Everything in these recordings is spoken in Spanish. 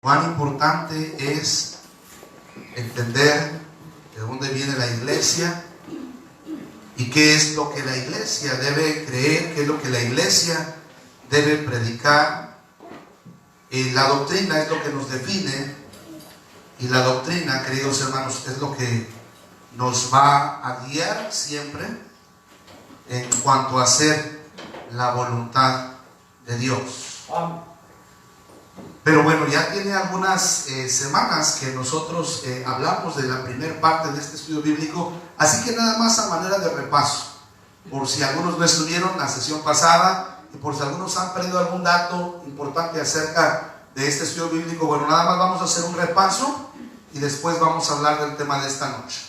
Cuán importante es entender de dónde viene la iglesia y qué es lo que la iglesia debe creer, qué es lo que la iglesia debe predicar. La doctrina es lo que nos define, y la doctrina, queridos hermanos, es lo que nos va a guiar siempre en cuanto a hacer la voluntad de Dios. Pero bueno, ya tiene algunas semanas que nosotros hablamos de la primera parte de este estudio bíblico, así que nada más a manera de repaso, por si algunos no estuvieron la sesión pasada y por si algunos han perdido algún dato importante acerca de este estudio bíblico. Bueno, nada más vamos a hacer un repaso y después vamos a hablar del tema de esta noche.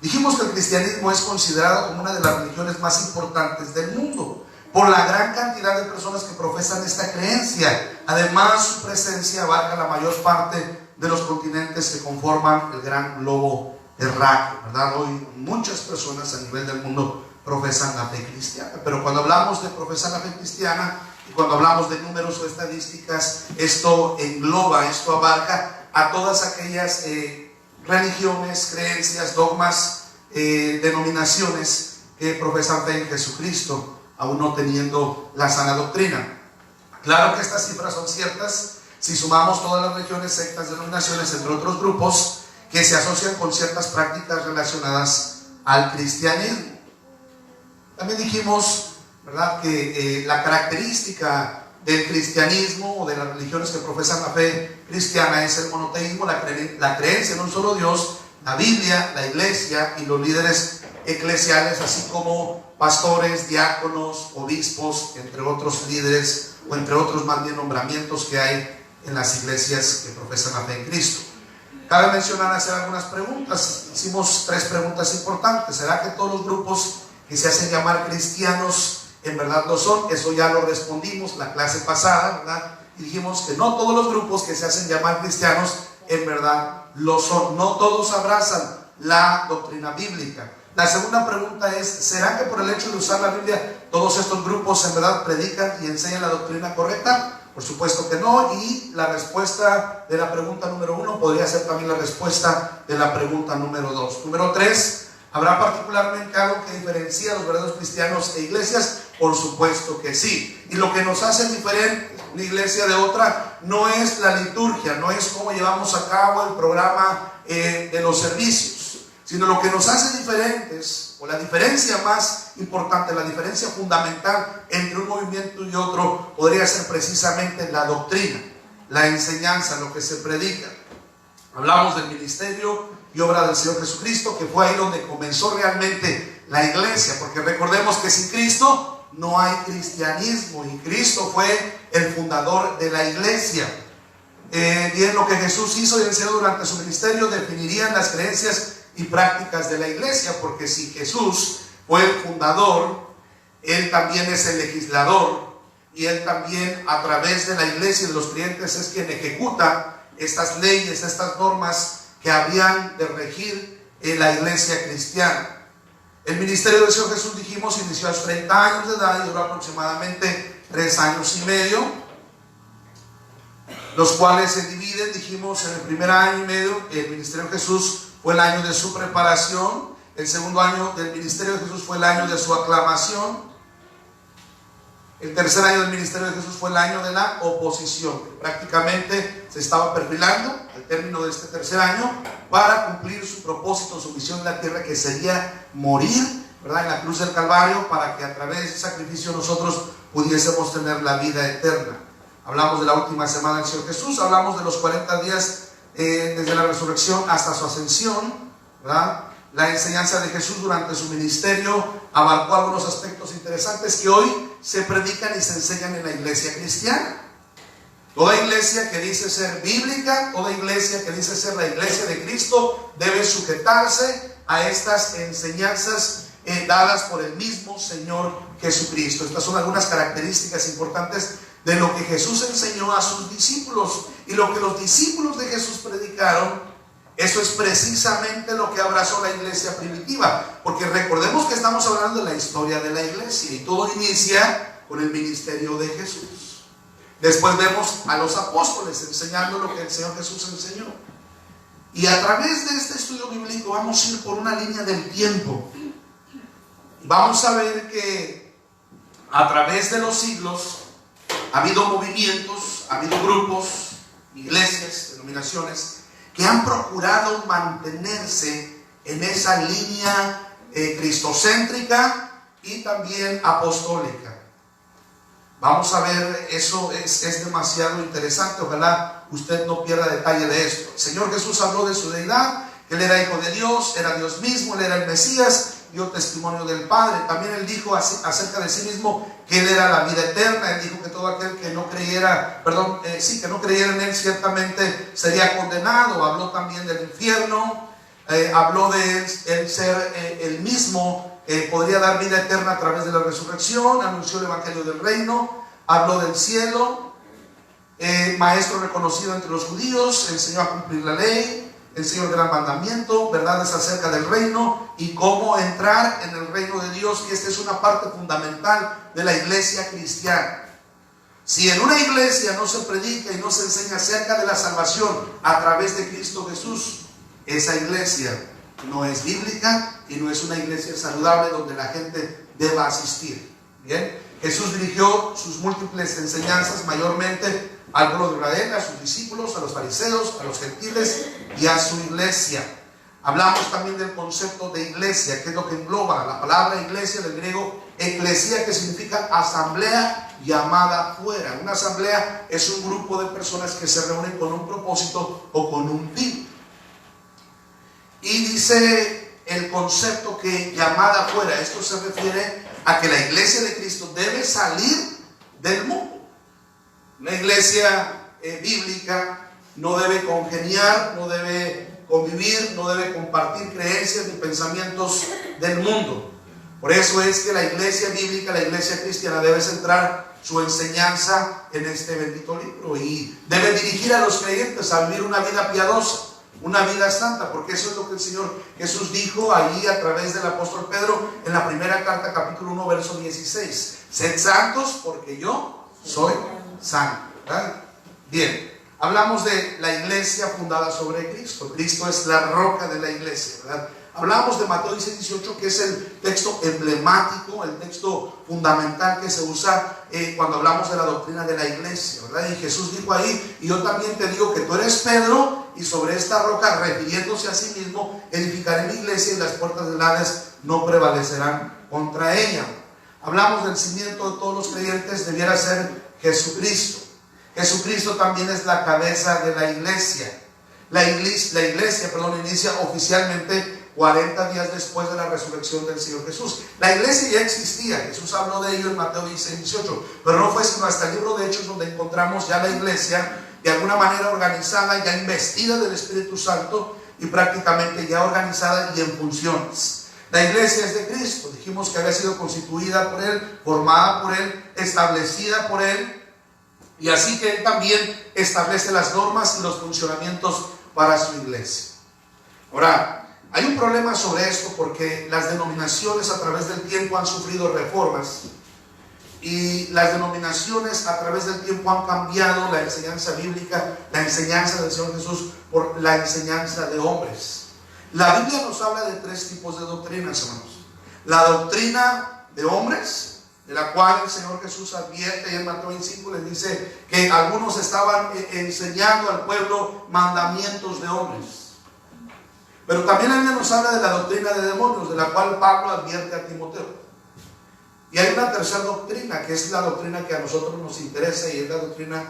Dijimos que el cristianismo es considerado como una de las religiones más importantes del mundo por la gran cantidad de personas que profesan esta creencia. Además, su presencia abarca la mayor parte de los continentes que conforman el gran globo terráqueo, ¿verdad? Hoy muchas personas a nivel del mundo profesan la fe cristiana, pero cuando hablamos de profesar la fe cristiana y cuando hablamos de números o estadísticas, esto engloba, esto abarca a todas aquellas religiones, creencias, dogmas, denominaciones que profesan fe en Jesucristo, aún no teniendo la sana doctrina. Claro que estas cifras son ciertas si sumamos todas las religiones, sectas, denominaciones, entre otros grupos que se asocian con ciertas prácticas relacionadas al cristianismo. También dijimos, ¿verdad?, que la característica del cristianismo o de las religiones que profesan la fe cristiana es el monoteísmo, la creencia en un solo Dios, la Biblia, la iglesia y los líderes eclesiales, así como pastores, diáconos, obispos, entre otros líderes o entre otros más bien nombramientos que hay en las iglesias que profesan la fe en Cristo. Cabe mencionar, hacer algunas preguntas. Hicimos 3 preguntas importantes. ¿Será que todos los grupos que se hacen llamar cristianos en verdad lo son? Eso ya lo respondimos la clase pasada, ¿verdad? Y dijimos que no todos los grupos que se hacen llamar cristianos en verdad lo son. No todos abrazan la doctrina bíblica. La segunda pregunta es, ¿será que por el hecho de usar la Biblia todos estos grupos en verdad predican y enseñan la doctrina correcta? Por supuesto que no. Y la respuesta de la pregunta número 1 podría ser también la respuesta de la pregunta número 2. Número 3, ¿habrá particularmente algo que diferencia a los verdaderos cristianos e iglesias? Por supuesto que sí. Y lo que nos hace diferente una iglesia de otra no es la liturgia, no es cómo llevamos a cabo el programa de los servicios, sino lo que nos hace diferentes, o la diferencia más importante, la diferencia fundamental entre un movimiento y otro, podría ser precisamente la doctrina, la enseñanza, lo que se predica. Hablamos del ministerio y obra del Señor Jesucristo, que fue ahí donde comenzó realmente la iglesia, porque recordemos que sin Cristo no hay cristianismo, y Cristo fue el fundador de la iglesia. Bien, lo que Jesús hizo y enseñó durante su ministerio definirían las creencias y prácticas de la iglesia, porque si Jesús fue el fundador, Él también es el legislador, y Él también a través de la iglesia y de los creyentes es quien ejecuta estas leyes, estas normas que habían de regir en la iglesia cristiana. El ministerio del Señor Jesús, dijimos, inició a los 30 años de edad y duró aproximadamente 3 años y medio, los cuales se dividen, dijimos, en el primer año y medio. El ministerio de Jesús fue el año de su preparación. El segundo año del ministerio de Jesús fue el año de su aclamación. El tercer año del ministerio de Jesús fue el año de la oposición. Prácticamente se estaba perfilando al término de este tercer año para cumplir su propósito, su misión en la tierra, que sería morir, ¿verdad?, en la cruz del Calvario, para que a través de ese sacrificio nosotros pudiésemos tener la vida eterna. Hablamos de la última semana del Señor Jesús, hablamos de los 40 días desde la resurrección hasta su ascensión, ¿verdad? La enseñanza de Jesús durante su ministerio abarcó algunos aspectos interesantes que hoy se predican y se enseñan en la iglesia cristiana. Toda iglesia que dice ser bíblica, toda iglesia que dice ser la iglesia de Cristo, debe sujetarse a estas enseñanzas dadas por el mismo Señor Jesucristo. Estas son algunas características importantes de lo que Jesús enseñó a sus discípulos, y lo que los discípulos de Jesús predicaron. Eso es precisamente lo que abrazó la iglesia primitiva, porque recordemos que estamos hablando de la historia de la iglesia y todo inicia con el ministerio de Jesús. Después vemos a los apóstoles enseñando lo que el Señor Jesús enseñó. Y a través de este estudio bíblico vamos a ir por una línea del tiempo. Vamos a ver que a través de los siglos ha habido movimientos, ha habido grupos, iglesias, denominaciones que han procurado mantenerse en esa línea cristocéntrica y también apostólica. Vamos a ver, eso es demasiado interesante. Ojalá usted no pierda detalle de esto. El Señor Jesús habló de su deidad, que Él era hijo de Dios, era Dios mismo, Él era el Mesías, dio testimonio del Padre. También Él dijo acerca de sí mismo que Él era la vida eterna. Él dijo que todo aquel que no creyera, que no creyera en Él ciertamente sería condenado. Habló también del infierno, habló de Él ser el mismo. Podría dar vida eterna a través de la resurrección. Anunció el evangelio del reino, habló del cielo, maestro reconocido entre los judíos, enseñó a cumplir la ley, enseñó el gran mandamiento, verdades acerca del reino y cómo entrar en el reino de Dios. Y esta es una parte fundamental de la iglesia cristiana. Si en una iglesia no se predica y no se enseña acerca de la salvación a través de Cristo Jesús, esa iglesia no es bíblica y no es una iglesia saludable donde la gente deba asistir. Bien, Jesús dirigió sus múltiples enseñanzas mayormente al pueblo de Israel, a sus discípulos, a los fariseos, a los gentiles y a su iglesia. Hablamos también del concepto de iglesia, que es lo que engloba la palabra iglesia del griego eclesia, que significa asamblea llamada fuera. Una asamblea es un grupo de personas que se reúnen con un propósito o con un fin. Y dice el concepto que llamada fuera, esto se refiere a que la iglesia de Cristo debe salir del mundo. Una iglesia bíblica no debe congeniar, no debe convivir, no debe compartir creencias ni pensamientos del mundo. Por eso es que la iglesia bíblica, la iglesia cristiana, debe centrar su enseñanza en este bendito libro y debe dirigir a los creyentes a vivir una vida piadosa, una vida santa, porque eso es lo que el Señor Jesús dijo ahí a través del apóstol Pedro en la primera carta, capítulo 1, verso 16. Sed santos porque yo soy santo. ¿Verdad? Bien, hablamos de la iglesia fundada sobre Cristo. Cristo es la roca de la iglesia, ¿verdad? Hablamos de Mateo 18, que es el texto emblemático, el texto fundamental que se usa cuando hablamos de la doctrina de la iglesia, ¿verdad? Y Jesús dijo ahí: y yo también te digo que tú eres Pedro, y sobre esta roca, refiriéndose a sí mismo, edificaré mi iglesia, y las puertas del Hades no prevalecerán contra ella. Hablamos del cimiento de todos los creyentes, debiera ser Jesucristo. Jesucristo también es la cabeza de la iglesia. La iglesia, inicia oficialmente 40 días después de la resurrección del Señor Jesús. La iglesia ya existía, Jesús habló de ello en Mateo 16, 18, pero no fue sino hasta el libro de Hechos donde encontramos ya la iglesia de alguna manera organizada, ya investida del Espíritu Santo y prácticamente ya organizada y en funciones. La iglesia es de Cristo, dijimos que había sido constituida por Él, formada por Él, establecida por Él, y así que Él también establece las normas y los funcionamientos para su iglesia. Ahora, hay un problema sobre esto porque las denominaciones a través del tiempo han sufrido reformas y las denominaciones a través del tiempo han cambiado la enseñanza bíblica, la enseñanza del Señor Jesús por la enseñanza de hombres. La Biblia nos habla de tres tipos de doctrinas, hermanos. La doctrina de hombres, de la cual el Señor Jesús advierte, y en Mateo 25 les dice que algunos estaban enseñando al pueblo mandamientos de hombres. Pero también la Biblia nos habla de la doctrina de demonios, de la cual Pablo advierte a Timoteo. Y hay una tercera doctrina, que es la doctrina que a nosotros nos interesa y es la doctrina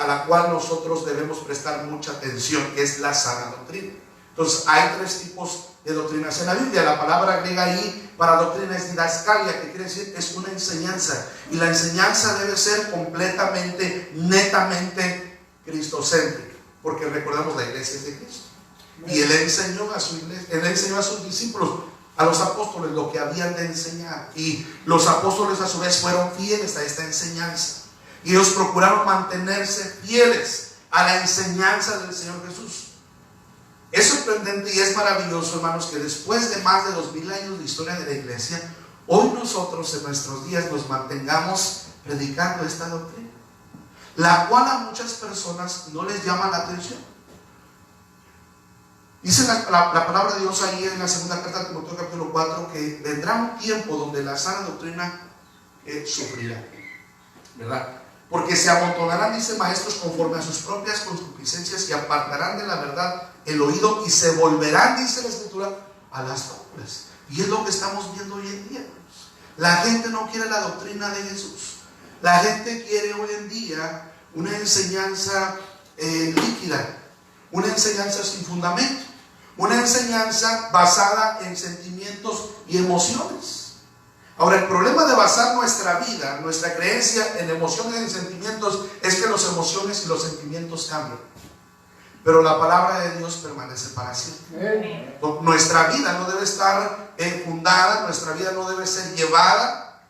a la cual nosotros debemos prestar mucha atención, que es la sana doctrina. Entonces hay tres tipos de doctrinas en la Biblia. La palabra griega ahí para doctrina es didascalia, que quiere decir es una enseñanza. Y la enseñanza debe ser completamente, netamente cristocéntrica, porque recordemos, la iglesia es de Cristo. Y Él enseñó a su iglesia, Él enseñó a sus discípulos, a los apóstoles, lo que habían de enseñar. Y los apóstoles a su vez fueron fieles a esta enseñanza. Y ellos procuraron mantenerse fieles a la enseñanza del Señor Jesús. Es sorprendente y es maravilloso, hermanos, que después de más de 2000 años de historia de la iglesia, hoy nosotros en nuestros días nos mantengamos predicando esta doctrina. la cual a muchas personas no les llama la atención. Dice la palabra de Dios ahí en la segunda carta de Timoteo capítulo 4 que vendrá un tiempo donde la sana doctrina sufrirá, ¿verdad? Porque se amontonarán, dice, maestros conforme a sus propias concupiscencias y apartarán de la verdad el oído y se volverán, dice la Escritura, a las fábulas. Y es lo que estamos viendo hoy en día. La gente no quiere la doctrina de Jesús. La gente quiere hoy en día una enseñanza líquida, una enseñanza sin fundamento, una enseñanza basada en sentimientos y emociones. Ahora, el problema de basar nuestra vida, nuestra creencia en emociones y en sentimientos es que las emociones y los sentimientos cambian. Pero la palabra de Dios permanece para siempre. Nuestra vida no debe estar fundada, nuestra vida no debe ser llevada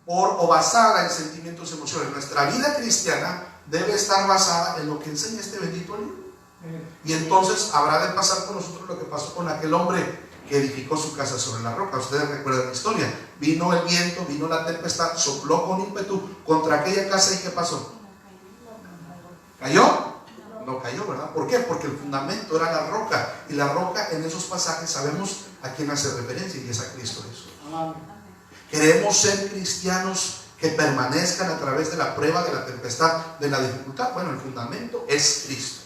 o basada en sentimientos y emociones. Nuestra vida cristiana debe estar basada en lo que enseña este bendito libro. Y entonces habrá de pasar con nosotros lo que pasó con aquel hombre que edificó su casa sobre la roca. Ustedes recuerdan la historia. Vino el viento, vino la tempestad, sopló con ímpetu contra aquella casa y ¿qué pasó? ¿Cayó? No cayó, ¿verdad? ¿Por qué? Porque el fundamento era la roca. Y la roca en esos pasajes sabemos a quién hace referencia y es a Cristo Jesús. Queremos ser cristianos que permanezcan a través de la prueba, de la tempestad, de la dificultad. Bueno, el fundamento es Cristo.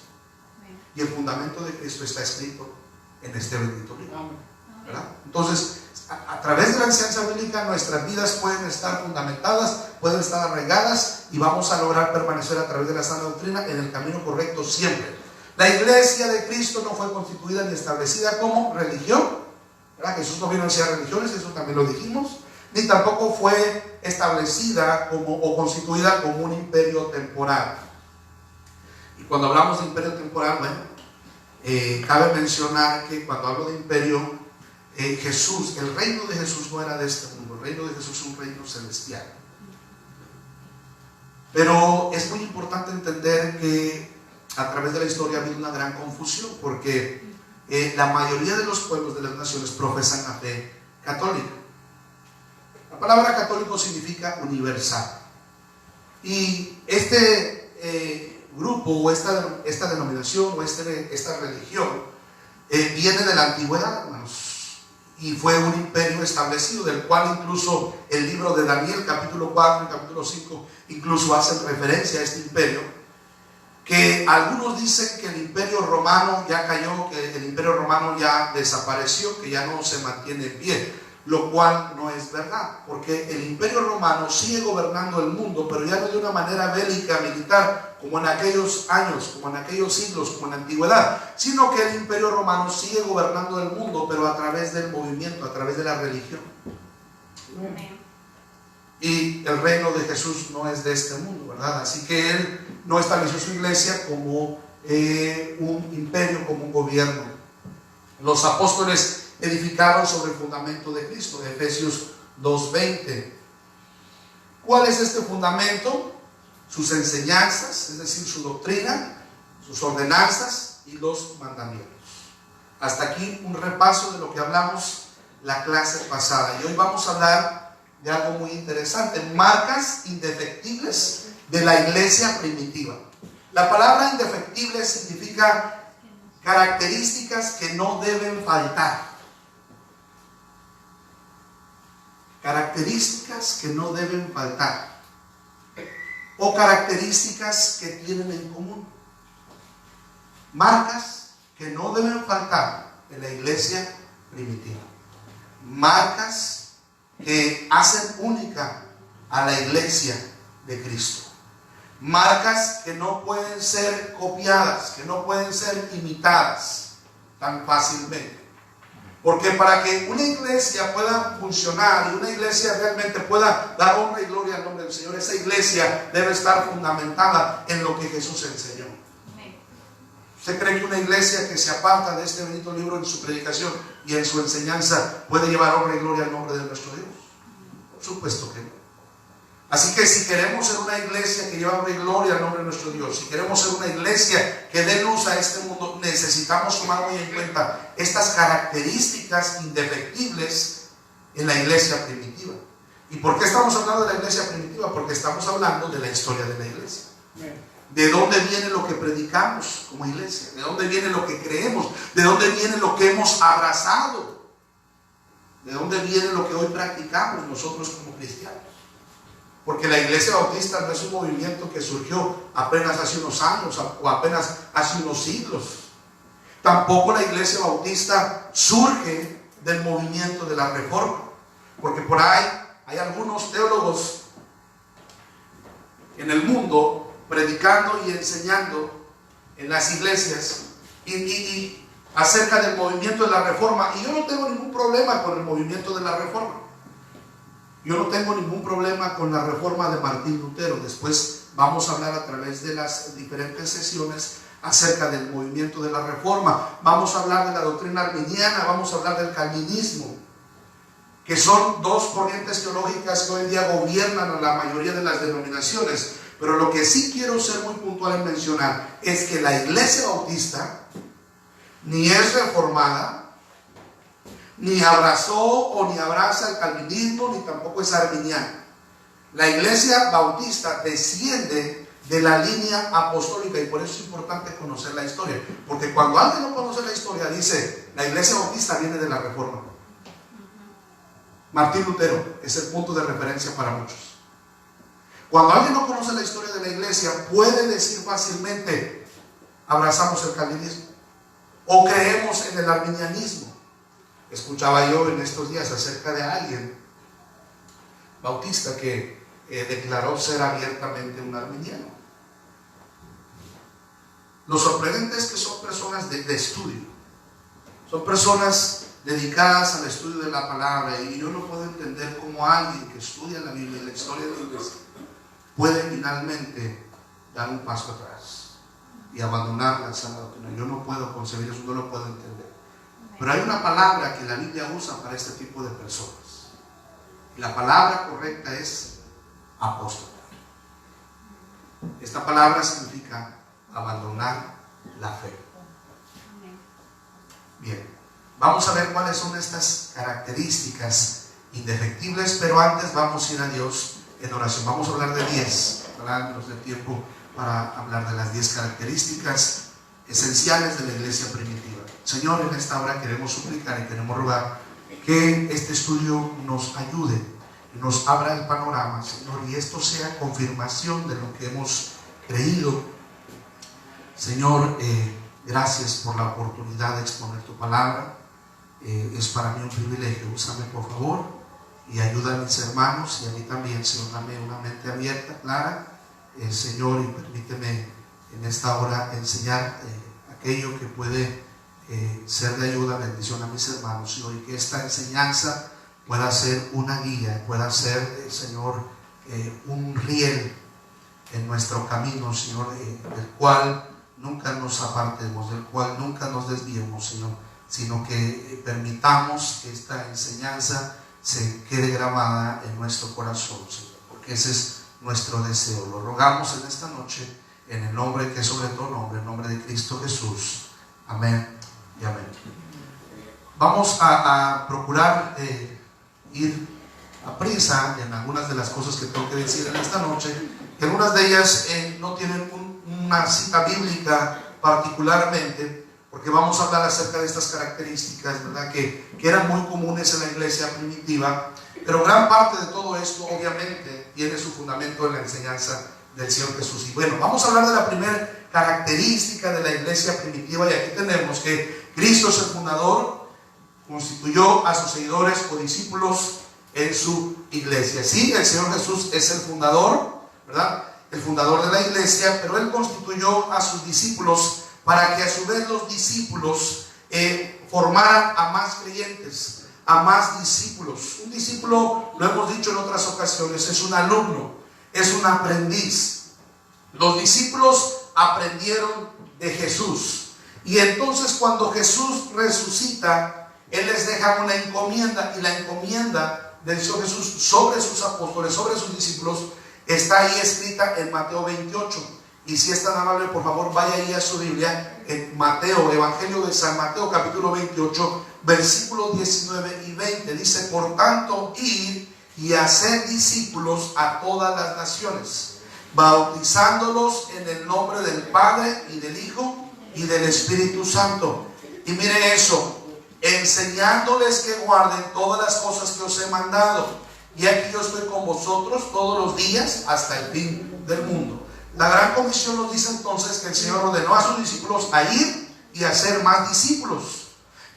Y el fundamento de Cristo está escrito en este bendito libro, ¿verdad? Entonces, a través de la enseñanza bíblica nuestras vidas pueden estar fundamentadas, pueden estar arraigadas y vamos a lograr permanecer a través de la sana doctrina en el camino correcto siempre. La iglesia de Cristo no fue constituida ni establecida como religión, ¿verdad? Jesús no vino a enseñar religiones, eso también lo dijimos, ni tampoco fue establecida o constituida como un imperio temporal. Y cuando hablamos de imperio temporal, bueno, cabe mencionar que cuando hablo de imperio, Jesús, el reino de Jesús no era de este mundo, el reino de Jesús es un reino celestial. Pero es muy importante entender que a través de la historia ha habido una gran confusión, porque la mayoría de los pueblos de las naciones profesan la fe católica. La palabra católico significa universal. Y este grupo o esta denominación o esta religión viene de la antigüedad, hermanos, y fue un imperio establecido, del cual incluso el libro de Daniel capítulo 4 y capítulo 5 incluso hacen referencia a este imperio, que algunos dicen que el imperio romano ya cayó, que el imperio romano ya desapareció, que ya no se mantiene en pie, lo cual no es verdad, porque el imperio romano sigue gobernando el mundo, pero ya no de una manera bélica, militar, como en aquellos años, como en aquellos siglos, como en la antigüedad, sino que el imperio romano sigue gobernando el mundo, pero a través del movimiento, a través de la religión. Y el reino de Jesús no es de este mundo, ¿verdad? Así que Él no estableció su iglesia como un imperio, como un gobierno. Los apóstoles edificaron sobre el fundamento de Cristo, de Efesios 2:20. ¿Cuál es este fundamento? Sus enseñanzas, es decir, su doctrina, sus ordenanzas y los mandamientos. Hasta aquí un repaso de lo que hablamos la clase pasada. Y hoy vamos a hablar de algo muy interesante: marcas indefectibles de la iglesia primitiva. La palabra indefectible significa características que no deben faltar. Características que no deben faltar. O características que tienen en común. Marcas que no deben faltar en la iglesia primitiva. Marcas que hacen única a la iglesia de Cristo. Marcas que no pueden ser copiadas, que no pueden ser imitadas tan fácilmente. Porque para que una iglesia pueda funcionar y una iglesia realmente pueda dar honra y gloria al nombre del Señor, esa iglesia debe estar fundamentada en lo que Jesús enseñó. ¿Usted cree que una iglesia que se aparta de este bendito libro en su predicación y en su enseñanza puede llevar honra y gloria al nombre de nuestro Dios? Por supuesto que no. Así que si queremos ser una iglesia que lleva honra y gloria al nombre de nuestro Dios, si queremos ser una iglesia que dé luz a este mundo, necesitamos tomar muy en cuenta estas características indefectibles en la iglesia primitiva. ¿Y por qué estamos hablando de la iglesia primitiva? Porque estamos hablando de la historia de la iglesia. ¿De dónde viene lo que predicamos como iglesia? ¿De dónde viene lo que creemos? ¿De dónde viene lo que hemos abrazado? ¿De dónde viene lo que hoy practicamos nosotros como cristianos? Porque la Iglesia Bautista no es un movimiento que surgió apenas hace unos años o apenas hace unos siglos. Tampoco la Iglesia Bautista surge del movimiento de la Reforma. Porque por ahí hay algunos teólogos en el mundo predicando y enseñando en las iglesias y acerca del movimiento de la Reforma. Y yo no tengo ningún problema con el movimiento de la Reforma. Yo no tengo ningún problema con la Reforma de Martín Lutero. Después vamos a hablar a través de las diferentes sesiones acerca del movimiento de la Reforma. Vamos a hablar de la doctrina arminiana, vamos a hablar del calvinismo, que son dos corrientes teológicas que hoy en día gobiernan a la mayoría de las denominaciones. Pero lo que sí quiero ser muy puntual en mencionar es que la Iglesia Bautista ni es reformada, ni abrazó o ni abraza el calvinismo, ni tampoco es arminiana. La Iglesia Bautista desciende de la línea apostólica, y por eso es importante conocer la historia, porque cuando alguien no conoce la historia dice: la Iglesia Bautista viene de la Reforma. Martín Lutero es el punto de referencia para muchos. Cuando alguien no conoce la historia de la iglesia, puede decir fácilmente: abrazamos el calvinismo o creemos en el arminianismo. Escuchaba yo en estos días acerca de alguien bautista que declaró ser abiertamente un arminiano. Lo sorprendente es que son personas de estudio, son personas dedicadas al estudio de la palabra, y yo no puedo entender cómo alguien que estudia la Biblia y la historia de la iglesia puede finalmente dar un paso atrás y abandonar la sana doctrina. Yo no puedo concebir eso, no lo puedo entender. Pero hay una palabra que la Biblia usa para este tipo de personas, y la palabra correcta es apóstata. Esta palabra significa abandonar la fe. Bien, vamos a ver cuáles son estas características indefectibles, pero antes vamos a ir a Dios en oración. Vamos a hablar de 10, para darnos el tiempo para hablar de las 10 características esenciales de la iglesia primitiva. Señor, en esta hora queremos suplicar y queremos rogar que este estudio nos ayude, nos abra el panorama, Señor, y esto sea confirmación de lo que hemos creído. Señor, gracias por la oportunidad de exponer tu palabra. Es para mí un privilegio. Úsame, por favor, y ayuda a mis hermanos y a mí también. Señor, dame una mente abierta, clara, Señor, y permíteme en esta hora enseñar aquello que puede ser de ayuda, bendición a mis hermanos, Señor, y que esta enseñanza pueda ser una guía, pueda ser, Señor, un riel en nuestro camino, Señor, del cual nunca nos apartemos, del cual nunca nos desviemos, Señor, sino que permitamos que esta enseñanza se quede grabada en nuestro corazón, Señor, porque ese es nuestro deseo. Lo rogamos en esta noche, en el nombre que es sobre todo nombre, el nombre de Cristo Jesús. Amén y amén. Vamos a procurar ir a prisa en algunas de las cosas que tengo que decir en esta noche, que algunas de ellas no tienen una cita bíblica particularmente, porque vamos a hablar acerca de estas características, ¿verdad?, que eran muy comunes en la iglesia primitiva, pero gran parte de todo esto obviamente tiene su fundamento en la enseñanza del Señor Jesús. Y bueno, vamos a hablar de la primera característica de la iglesia primitiva, y aquí tenemos que Cristo es el fundador, constituyó a sus seguidores o discípulos en su iglesia. Sí, el Señor Jesús es el fundador, ¿verdad?, el fundador de la iglesia, pero Él constituyó a sus discípulos para que a su vez los discípulos formaran a más creyentes, a más discípulos. Un discípulo, lo hemos dicho en otras ocasiones, es un alumno, es un aprendiz. Los discípulos aprendieron de Jesús, y entonces cuando Jesús resucita, Él les deja una encomienda, y la encomienda del Señor Jesús sobre sus apóstoles, sobre sus discípulos, está ahí escrita en Mateo 28. Y si es tan amable, por favor, vaya ahí a su Biblia, en Mateo, Evangelio de San Mateo, capítulo 28, versículos 19 y 20. Dice: por tanto, id y haced discípulos a todas las naciones, bautizándolos en el nombre del Padre y del Hijo y del Espíritu Santo. Y mire eso, enseñándoles que guarden todas las cosas que os he mandado. Y aquí yo estoy con vosotros todos los días hasta el fin del mundo. La gran comisión nos dice entonces que el Señor ordenó a sus discípulos a ir y a hacer más discípulos.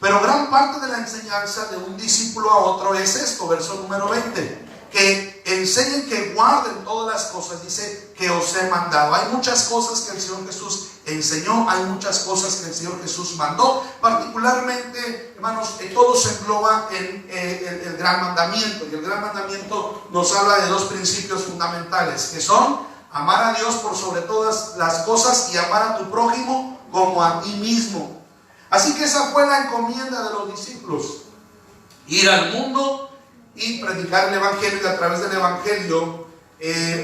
Pero gran parte de la enseñanza de un discípulo a otro es esto, verso número 20. Que enseñen que guarden todas las cosas, dice, que os he mandado. Hay muchas cosas que el Señor Jesús enseñó, hay muchas cosas que el Señor Jesús mandó. Particularmente, hermanos, todo se engloba en el gran mandamiento. Y el gran mandamiento nos habla de dos principios fundamentales, que son amar a Dios por sobre todas las cosas y amar a tu prójimo como a ti mismo. Así que esa fue la encomienda de los discípulos: ir al mundo y predicar el Evangelio, y a través del Evangelio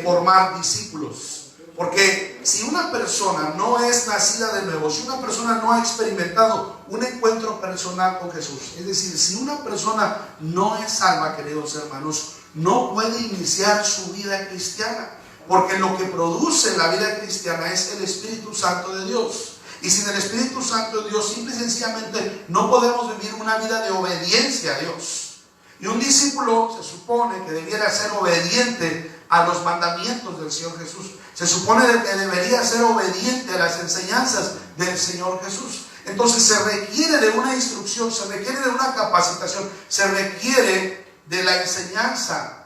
formar discípulos. Porque si una persona no es nacida de nuevo, si una persona no ha experimentado un encuentro personal con Jesús, es decir, si una persona no es salva, queridos hermanos, no puede iniciar su vida cristiana. Porque lo que produce la vida cristiana es el Espíritu Santo de Dios. Y sin el Espíritu Santo de Dios, simple y sencillamente no podemos vivir una vida de obediencia a Dios. Y un discípulo se supone que debiera ser obediente a los mandamientos del Señor Jesús. Se supone que debería ser obediente a las enseñanzas del Señor Jesús. Entonces se requiere de una instrucción, se requiere de una capacitación, se requiere de la enseñanza.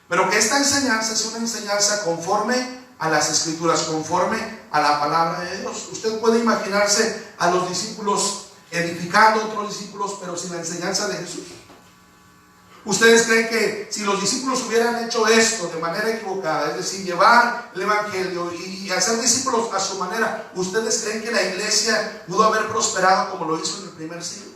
Pero que esta enseñanza sea una enseñanza conforme a las Escrituras, conforme a la palabra de Dios. Usted puede imaginarse a los discípulos edificando otros discípulos, pero sin la enseñanza de Jesús. ¿Ustedes creen que si los discípulos hubieran hecho esto de manera equivocada, es decir, llevar el Evangelio y hacer discípulos a su manera, ¿ustedes creen que la iglesia pudo haber prosperado como lo hizo en el primer siglo?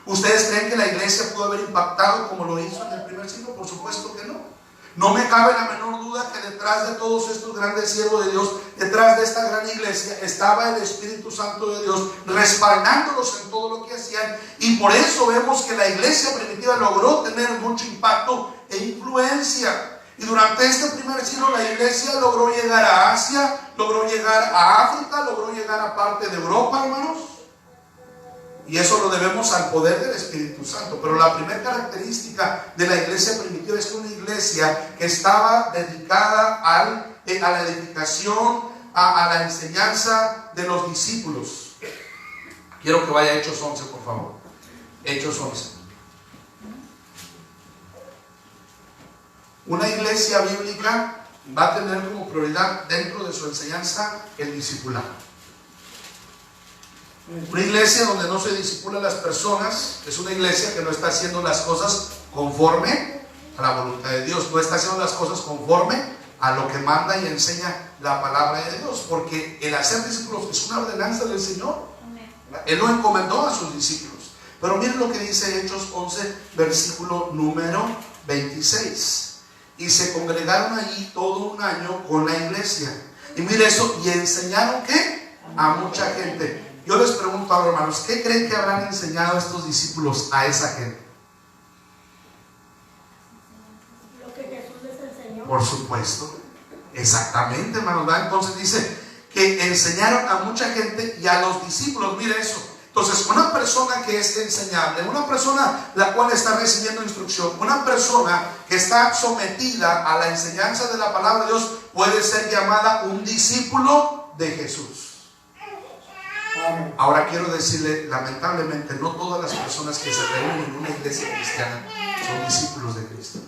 ¿Ustedes creen que la iglesia pudo haber impactado como lo hizo en el primer siglo? Por supuesto que no. No me cabe la menor duda que detrás de todos estos grandes siervos de Dios, detrás de esta gran iglesia, estaba el Espíritu Santo de Dios respaldándolos en todo lo que hacían. Y por eso vemos que la iglesia primitiva logró tener mucho impacto e influencia. Y durante este primer siglo la iglesia logró llegar a Asia, logró llegar a África, logró llegar a parte de Europa, hermanos. Y eso lo debemos al poder del Espíritu Santo. Pero la primera característica de la iglesia primitiva es que una iglesia que estaba dedicada a la edificación, a la enseñanza de los discípulos. Quiero que vaya a Hechos 11, por favor. Hechos 11. Una iglesia bíblica va a tener como prioridad dentro de su enseñanza el discipulado. Una iglesia donde no se discipula a las personas es una iglesia que no está haciendo las cosas conforme a la voluntad de Dios, no está haciendo las cosas conforme a lo que manda y enseña la palabra de Dios, porque el hacer discípulos es una ordenanza del Señor. Él lo encomendó a sus discípulos. Pero miren lo que dice Hechos 11, versículo número 26. Y se congregaron allí todo un año con la iglesia. Y mire eso, y enseñaron ¿qué? A mucha gente. Yo les pregunto ahora, hermanos, ¿qué creen que habrán enseñado estos discípulos a esa gente? Lo que Jesús les enseñó. Por supuesto, exactamente, hermanos, ¿verdad? Entonces dice que enseñaron a mucha gente y a los discípulos. Mire eso. Entonces, una persona que es enseñable, una persona la cual está recibiendo instrucción, una persona que está sometida a la enseñanza de la palabra de Dios, puede ser llamada un discípulo de Jesús. Ahora quiero decirle, lamentablemente, no todas las personas que se reúnen en una iglesia cristiana son discípulos de Cristo.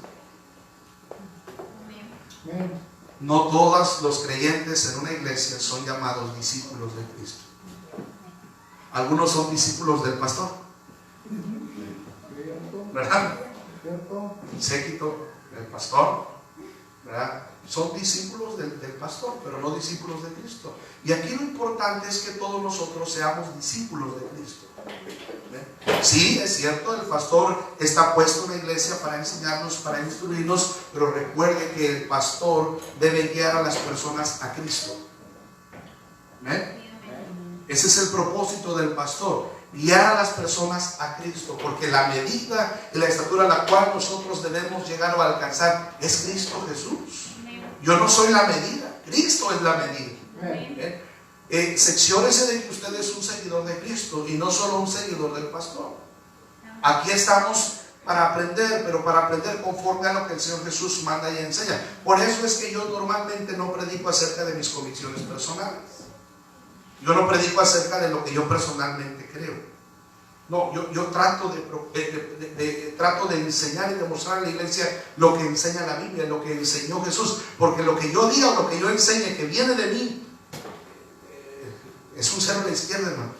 No todos los creyentes en una iglesia son llamados discípulos de Cristo. Algunos son discípulos del pastor, ¿verdad? Séquito del pastor, ¿verdad? Son discípulos del pastor, pero no discípulos de Cristo. Y aquí lo importante es que todos nosotros seamos discípulos de Cristo. Sí, es cierto, el pastor está puesto en la iglesia para enseñarnos, para instruirnos, pero recuerde que el pastor debe guiar a las personas a Cristo. ¿Ven? Ese es el propósito del pastor, guiar a las personas a Cristo, porque la medida y la estatura a la cual nosotros debemos llegar o alcanzar es Cristo Jesús. Yo no soy la medida. Cristo es la medida. Secciónese de que usted es un seguidor de Cristo y no solo un seguidor del pastor. Aquí estamos para aprender, pero para aprender conforme a lo que el Señor Jesús manda y enseña. Por eso es que yo normalmente no predico acerca de mis convicciones personales. Yo no predico acerca de lo que yo personalmente creo. No, yo trato de enseñar y demostrar a la iglesia lo que enseña la Biblia, lo que enseñó Jesús. Porque lo que yo diga o lo que yo enseñe que viene de mí es un cero a la izquierda, hermano.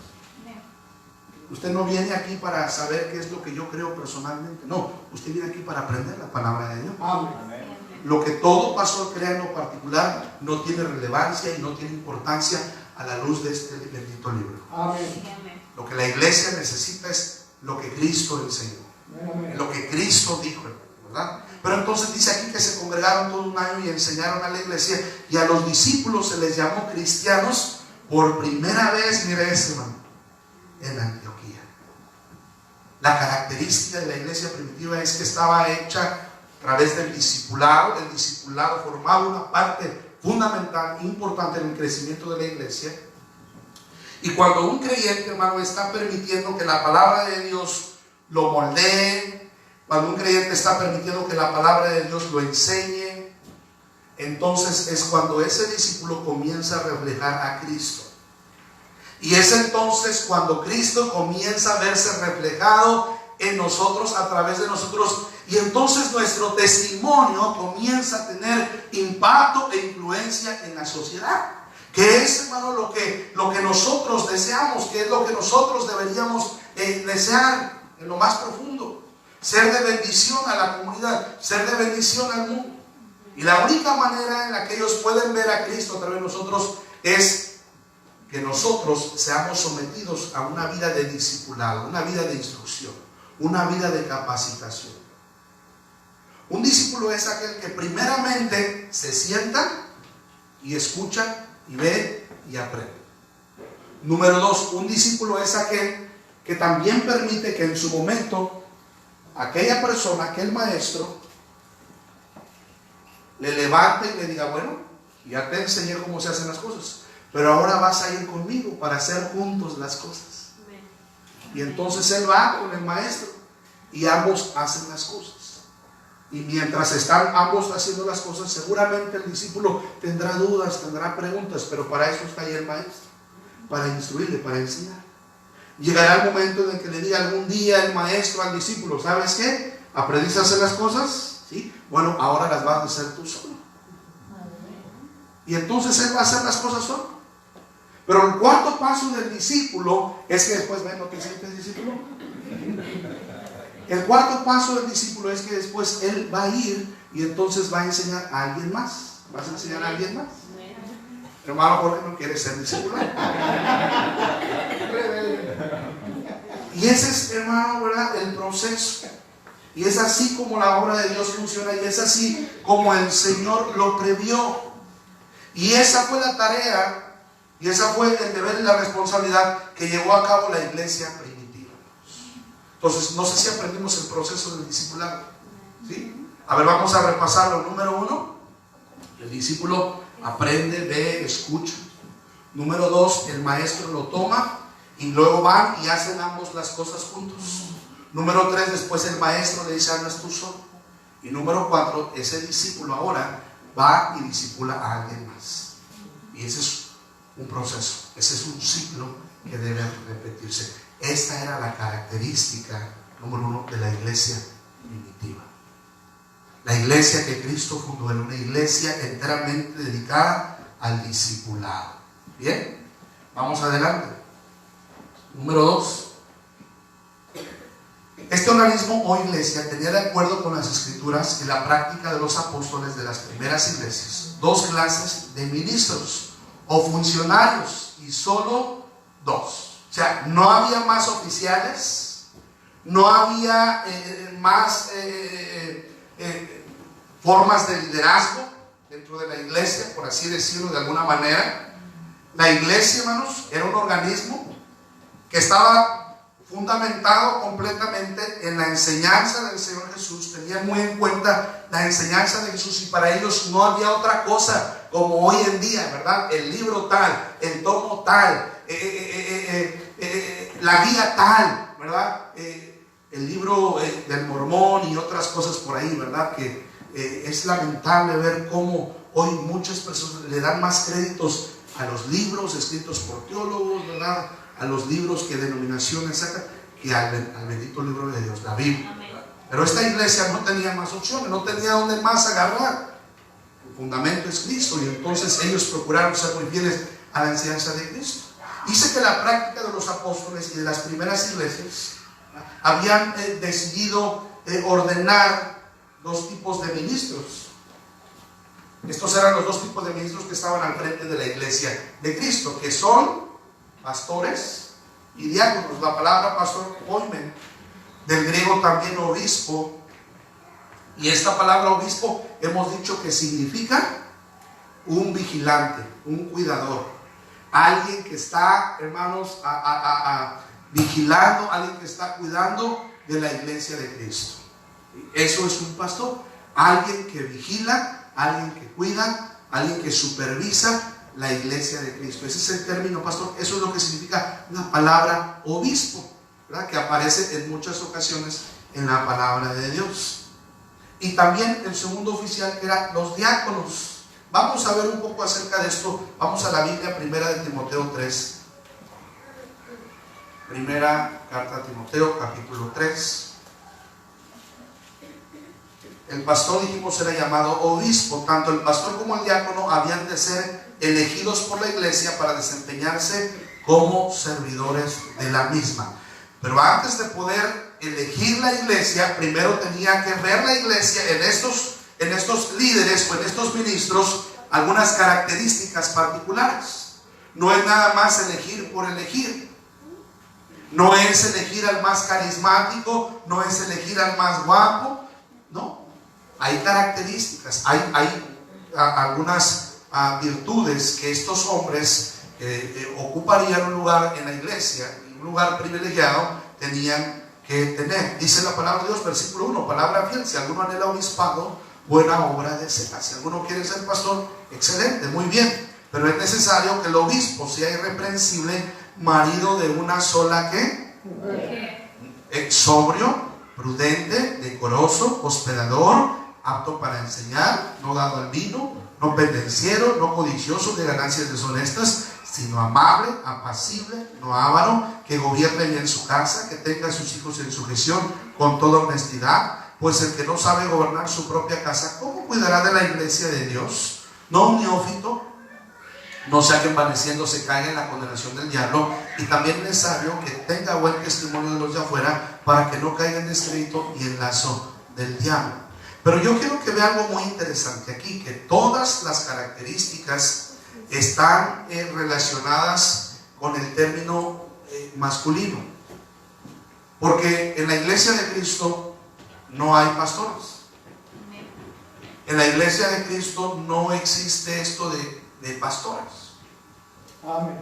Usted no viene aquí para saber qué es lo que yo creo personalmente. No, usted viene aquí para aprender la palabra de Dios. Amén. Lo que todo pastor crea en lo particular no tiene relevancia y no tiene importancia a la luz de este bendito libro. Amén. Lo que la iglesia necesita es lo que Cristo enseñó. Amén. Lo que Cristo dijo, ¿verdad? Pero entonces dice aquí que se congregaron todo un año y enseñaron a la iglesia, y a los discípulos se les llamó cristianos por primera vez, mire esto, hermano, en Antioquía. La característica de la iglesia primitiva es que estaba hecha a través del discipulado. El discipulado formaba una parte fundamental, importante en el crecimiento de la iglesia. Y cuando un creyente, hermano, está permitiendo que la palabra de Dios lo moldee, cuando un creyente está permitiendo que la palabra de Dios lo enseñe, entonces es cuando ese discípulo comienza a reflejar a Cristo. Y es entonces cuando Cristo comienza a verse reflejado en nosotros, a través de nosotros, y entonces nuestro testimonio comienza a tener impacto e influencia en la sociedad. Que es, hermano, lo que nosotros deseamos, que es lo que nosotros deberíamos desear en lo más profundo. Ser de bendición a la comunidad, ser de bendición al mundo. Y la única manera en la que ellos pueden ver a Cristo a través de nosotros es que nosotros seamos sometidos a una vida de discipulado, una vida de instrucción, una vida de capacitación. Un discípulo es aquel que primeramente se sienta y escucha y ve y aprende. Número 2, un discípulo es aquel que también permite que en su momento aquella persona, aquel maestro, le levante y le diga: bueno, ya te enseñé cómo se hacen las cosas, pero ahora vas a ir conmigo para hacer juntos las cosas. Y entonces él va con el maestro y ambos hacen las cosas. Y mientras están ambos haciendo las cosas, seguramente el discípulo tendrá dudas, tendrá preguntas, pero para eso está ahí el maestro, para instruirle, para enseñar. Llegará el momento en el que le diga algún día el maestro al discípulo: ¿sabes qué? ¿Aprendiste a hacer las cosas? ¿Sí? Bueno, ahora las vas a hacer tú solo. Y entonces él va a hacer las cosas solo. Pero el cuarto paso del discípulo es que después, ¿no te sientes discípulo? El cuarto paso del discípulo es que después él va a ir y entonces va a enseñar a alguien más. ¿Vas a enseñar a alguien más? Hermano, ¿por qué no quieres ser discípulo? Y ese es, hermano, ¿verdad?, el proceso. Y es así como la obra de Dios funciona, y es así como el Señor lo previó. Y esa fue la tarea, y esa fue el deber y la responsabilidad que llevó a cabo la iglesia primitiva. Entonces, no sé si aprendimos el proceso del discipulado, ¿sí? A ver, vamos a repasarlo. Número 1, el discípulo aprende, ve, escucha. Número 2, el maestro lo toma y luego van y hacen ambos las cosas juntos. Número 3, después el maestro le dice: hazlas tú solo. Y número 4, ese discípulo ahora va y discipula a alguien más. Y ese es un proceso, ese es un ciclo que debe repetirse. Esta era la característica número 1 de la iglesia primitiva. La iglesia que Cristo fundó era una iglesia enteramente dedicada al discipulado. Bien, vamos adelante. Número 2. Este organismo o iglesia tenía, de acuerdo con las escrituras y la práctica de los apóstoles de las primeras iglesias, 2 clases de ministros o funcionarios, y solo 2. O sea, no había más oficiales, no había más formas de liderazgo dentro de la iglesia, por así decirlo de alguna manera. La iglesia, hermanos, era un organismo que estaba fundamentado completamente en la enseñanza del Señor Jesús. Tenían muy en cuenta la enseñanza de Jesús, y para ellos no había otra cosa como hoy en día, ¿verdad? El libro tal, el tomo tal, la guía tal, ¿verdad? El libro del Mormón y otras cosas por ahí, ¿verdad? Que es lamentable ver cómo hoy muchas personas le dan más créditos a los libros escritos por teólogos, ¿verdad? A los libros que denominaciones sacan, que al bendito libro de Dios, la Biblia. Pero esta iglesia no tenía más opciones, no tenía dónde más agarrar. El fundamento es Cristo, y entonces ellos procuraron ser muy fieles a la enseñanza de Cristo. Dice que la práctica de los apóstoles y de las primeras iglesias habían decidido ordenar dos tipos de ministros. Estos eran los dos tipos de ministros que estaban al frente de la iglesia de Cristo, que son pastores y diáconos. La palabra pastor, poimen, del griego también obispo, y esta palabra obispo hemos dicho que significa un vigilante, un cuidador, alguien que está, hermanos, vigilando, alguien que está cuidando de la iglesia de Cristo. Eso es un pastor, alguien que vigila, alguien que cuida, alguien que supervisa la iglesia de Cristo. Ese es el término pastor. Eso es lo que significa la palabra obispo, ¿verdad? Que aparece en muchas ocasiones en la palabra de Dios. Y también el segundo oficial, que eran los diáconos. Vamos a ver un poco acerca de esto. Vamos a la Biblia, primera de Timoteo 3. Primera carta a Timoteo, capítulo 3. El pastor, dijimos, era llamado obispo. Tanto el pastor como el diácono habían de ser elegidos por la iglesia para desempeñarse como servidores de la misma. Pero antes de poder elegir la iglesia, primero tenía que ver la iglesia en estos líderes o en estos ministros algunas características particulares. No es nada más elegir por elegir. No es elegir al más carismático, no es elegir al más guapo. No. Hay características, hay algunas virtudes que estos hombres ocuparían un lugar en la iglesia, un lugar privilegiado, tenían que tener. Dice la palabra de Dios, versículo 1, palabra fiel: si alguno anhela obispado, buena obra desea. Si alguno quiere ser pastor, excelente, muy bien. Pero es necesario que el obispo sea irreprensible, marido de una sola sobrio, prudente, decoroso, hospedador, apto para enseñar, no dado al vino, no pendenciero, no codicioso de ganancias deshonestas, sino amable, apacible, no avaro, que gobierne bien su casa, que tenga a sus hijos en sujeción con toda honestidad. Pues el que no sabe gobernar su propia casa, ¿cómo cuidará de la iglesia de Dios? No un neófito, no sea que envaneciendo se caiga en la condenación del diablo. Y también es necesario que tenga buen testimonio de los de afuera, para que no caiga en descrédito y en lazo del diablo. Pero yo quiero que vea algo muy interesante aquí, que todas las características están relacionadas con el término masculino. Porque en la iglesia de Cristo no hay pastores. En la iglesia de Cristo no existe esto de pastores. Amén.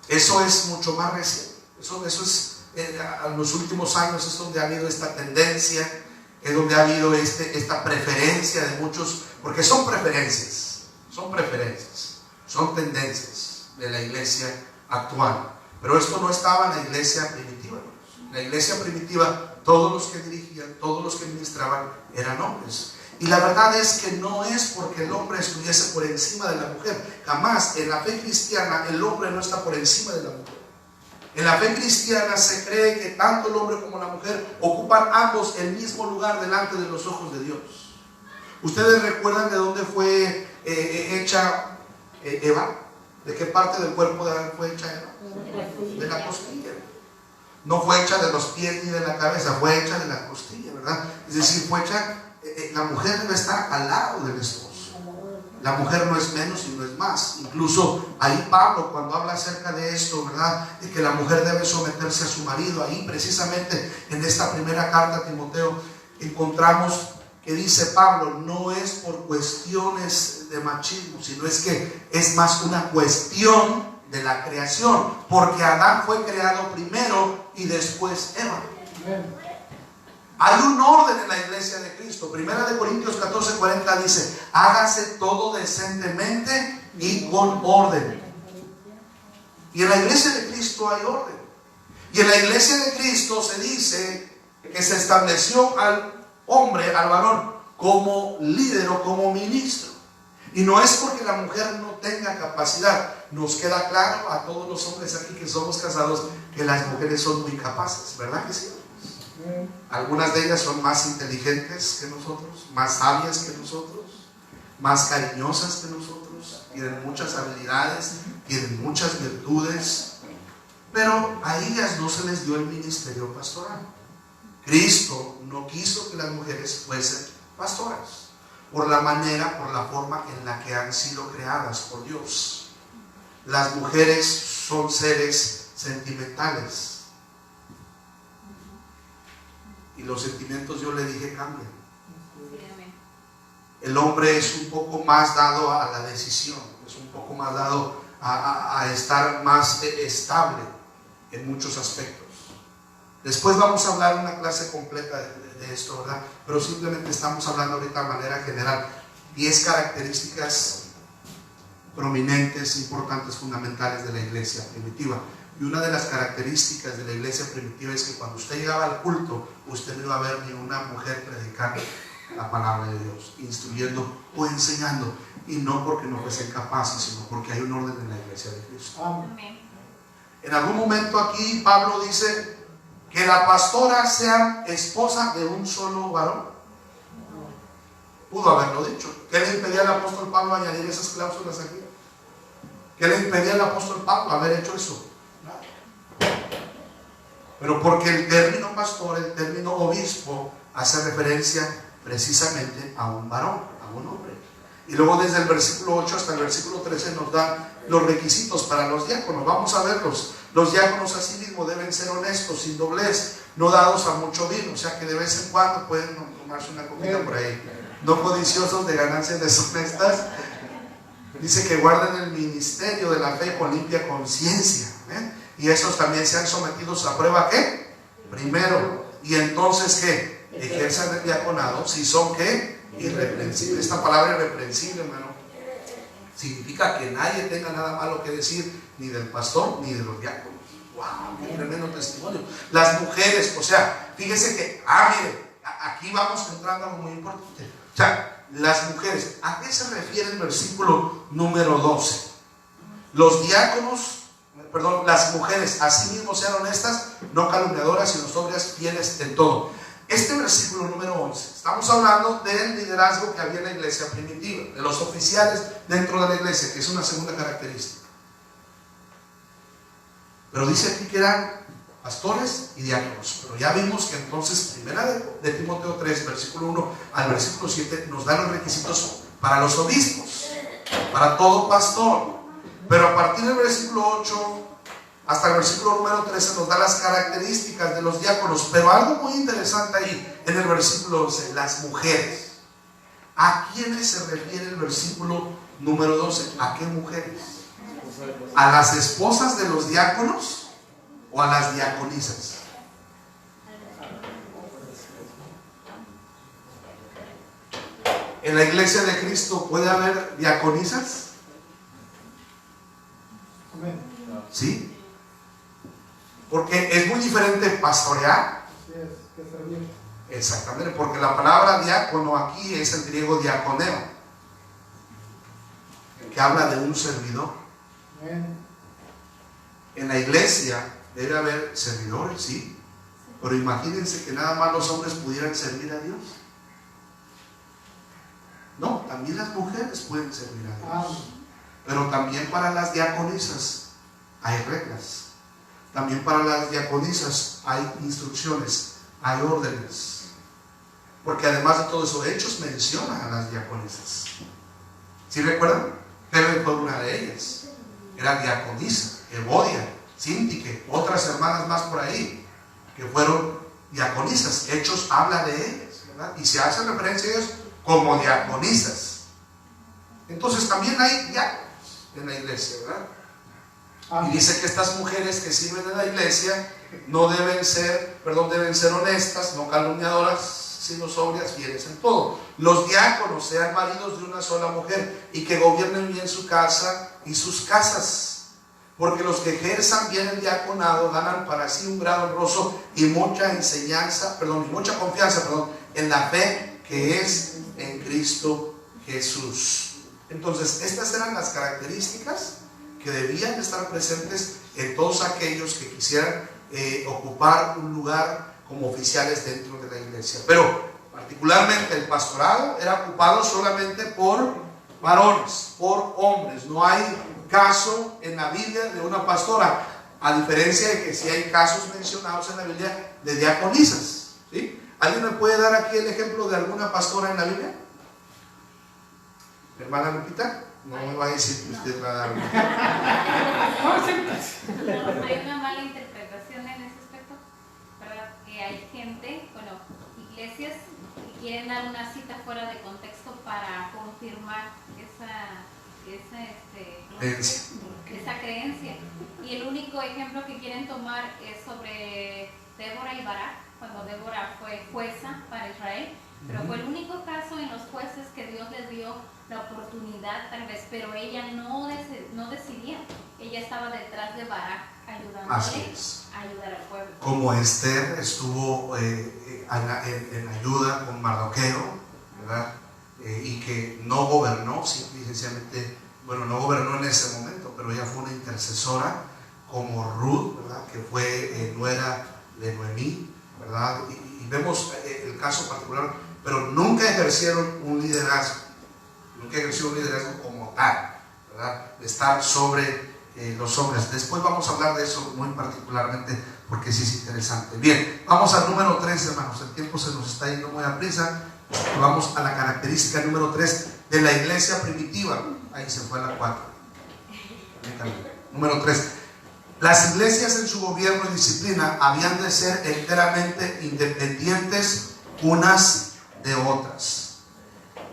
Eso es mucho más reciente. Eso es en los últimos años es donde ha habido esta tendencia, es donde ha habido esta preferencia de muchos, porque son preferencias, son tendencias de la iglesia actual. Pero esto no estaba en la iglesia primitiva. En la iglesia primitiva, todos los que dirigían, todos los que ministraban eran hombres. Y la verdad es que no es porque el hombre estuviese por encima de la mujer. Jamás. En la fe cristiana el hombre no está por encima de la mujer. En la fe cristiana se cree que tanto el hombre como la mujer ocupan ambos el mismo lugar delante de los ojos de Dios. ¿Ustedes recuerdan de dónde fue hecha Eva? ¿De qué parte del cuerpo de Adán fue hecha Eva? De la costilla. No fue hecha de los pies ni de la cabeza, fue hecha de la costilla, ¿verdad? Es decir, fue hecha, la mujer debe estar al lado del esposo. La mujer no es menos y no es más. Incluso ahí Pablo, cuando habla acerca de esto, ¿verdad?, de que la mujer debe someterse a su marido, ahí precisamente en esta primera carta a Timoteo encontramos que dice Pablo, no es por cuestiones de machismo, sino es que es más una cuestión de la creación, porque Adán fue creado primero y después Eva. Hay un orden en la iglesia de Cristo. Primera de Corintios 14:40 dice: hágase todo decentemente y con orden. Y en la iglesia de Cristo hay orden. Y en la iglesia de Cristo se dice que se estableció al hombre, al varón, como líder o como ministro. Y no es porque la mujer no tenga capacidad. Nos queda claro a todos los hombres aquí que somos casados que las mujeres son muy capaces, ¿verdad que sí? Algunas de ellas son más inteligentes que nosotros, más sabias que nosotros, más cariñosas que nosotros, tienen muchas habilidades, tienen muchas virtudes, pero a ellas no se les dio el ministerio pastoral. Cristo no quiso que las mujeres fuesen pastoras, por la manera, por la forma en la que han sido creadas por Dios. Las mujeres son seres sentimentales. Y los sentimientos, yo le dije, cambian. El hombre es un poco más dado a la decisión, es un poco más dado a estar más estable en muchos aspectos. Después vamos a hablar una clase completa de esto, ¿verdad? Pero simplemente estamos hablando ahorita de manera general. 10 características prominentes, importantes, fundamentales de la iglesia primitiva. Y una de las características de la iglesia primitiva es que cuando usted llegaba al culto, usted no iba a ver ni una mujer predicando la palabra de Dios, instruyendo o enseñando, y no porque no fuesen capaces, sino porque hay un orden en la iglesia de Cristo. Amén. En algún momento aquí Pablo dice que la pastora sea esposa de un solo varón. Pudo haberlo dicho. ¿Qué le impedía al apóstol Pablo añadir esas cláusulas aquí? ¿Qué le impedía al apóstol Pablo haber hecho eso? Pero porque el término pastor, el término obispo, hace referencia precisamente a un varón, a un hombre. Y luego desde el versículo 8 hasta el versículo 13 nos da los requisitos para los diáconos. Vamos a verlos. Los diáconos asimismo deben ser honestos, sin doblez, no dados a mucho vino, o sea que de vez en cuando pueden tomarse una comida por ahí, no codiciosos de ganancias deshonestas. Dice que guarden el ministerio de la fe con limpia conciencia, ¿eh? Y esos también sean sometidos a prueba, ¿qué? Primero. Y entonces, ¿qué? Ejerzan el diaconado si son, ¿qué? Irreprensibles. Esta palabra irreprensible, hermano, significa que nadie tenga nada malo que decir, ni del pastor ni de los diáconos. ¡Wow! ¡Qué tremendo testimonio! Las mujeres, o sea, fíjese que, mire, aquí vamos entrando a algo muy importante. O sea, las mujeres, ¿a qué se refiere el versículo número 12? Los diáconos, las mujeres, asimismo sean honestas, no calumniadoras, sino sobrias, fieles en todo. Este versículo número 11, estamos hablando del liderazgo que había en la iglesia primitiva, de los oficiales dentro de la iglesia, que es una segunda característica. Pero dice aquí que eran pastores y diáconos. Pero ya vimos que entonces, primera de Timoteo 3, versículo 1 al versículo 7, nos da los requisitos para los obispos, para todo pastor. Pero a partir del versículo 8 hasta el versículo número 13 nos da las características de los diáconos. Pero algo muy interesante ahí en el versículo 11, las mujeres. ¿A quiénes se refiere el versículo número 12? ¿A qué mujeres? ¿A las esposas de los diáconos o a las diaconisas? ¿En la iglesia de Cristo puede haber diaconisas? ¿Sí? Porque es muy diferente pastorear. Sí, es que servir. Exactamente, porque la palabra diácono aquí es el griego diaconeo, que habla de un servidor. Amén. En la iglesia debe haber servidores, sí, pero imagínense que nada más los hombres pudieran servir a Dios. No, también las mujeres pueden servir a Dios. Amén. Pero también para las diaconisas hay reglas. También para las diaconisas hay instrucciones, hay órdenes. Porque además de todo eso, Hechos menciona a las diaconisas. ¿Sí recuerdan? Helen fue una de ellas. Era diaconisa, Evodia, Síntique, otras hermanas más por ahí que fueron diaconisas. Hechos habla de ellas, ¿verdad? Y se hace referencia a ellas como diaconisas. Entonces también hay diáconos en la iglesia, ¿verdad? Amén. Y dice que estas mujeres que sirven en la iglesia deben ser honestas, no calumniadoras, sino sobrias, fieles en todo. Los diáconos sean maridos de una sola mujer y que gobiernen bien su casa y sus casas, porque los que ejerzan bien el diaconado ganan para sí un grado honroso y mucha confianza en la fe que es en Cristo Jesús. Entonces, estas eran las características que debían estar presentes en todos aquellos que quisieran ocupar un lugar como oficiales dentro de la iglesia. Pero particularmente el pastorado era ocupado solamente por varones, por hombres. No hay caso en la Biblia de una pastora, a diferencia de que sí hay casos mencionados en la Biblia de diaconisas, ¿sí? ¿Alguien me puede dar aquí el ejemplo de alguna pastora en la Biblia? Hermana Lupita, no me va a decir que usted va a dar una. No, hay una mala interpretación en ese aspecto, ¿verdad? Que hay gente, iglesias que quieren dar una cita fuera de contexto para confirmar esa creencia. Y el único ejemplo que quieren tomar es sobre Débora y Barak, cuando Débora fue jueza para Israel, pero fue el único caso en los jueces que Dios les dio la oportunidad, tal vez, pero ella no decidía. Ella estaba detrás de Barak, ayudándole a ayudar al pueblo. Como Esther estuvo en ayuda con Mardoqueo, ¿verdad? Y que no gobernó, simple y sencillamente, no gobernó en ese momento, pero ella fue una intercesora, como Ruth, ¿verdad? Que fue nuera de Noemí, ¿verdad? Y vemos el caso particular, pero nunca ejercieron un liderazgo como tal, ¿verdad? De estar sobre los hombres. Después vamos a hablar de eso muy particularmente, porque sí es interesante. Bien, vamos al número 3, hermanos. El tiempo se nos está yendo muy a prisa. Vamos a la característica número 3 de la iglesia primitiva. Ahí se fue a la 4. Número 3. Las iglesias en su gobierno y disciplina habían de ser enteramente independientes unas de otras.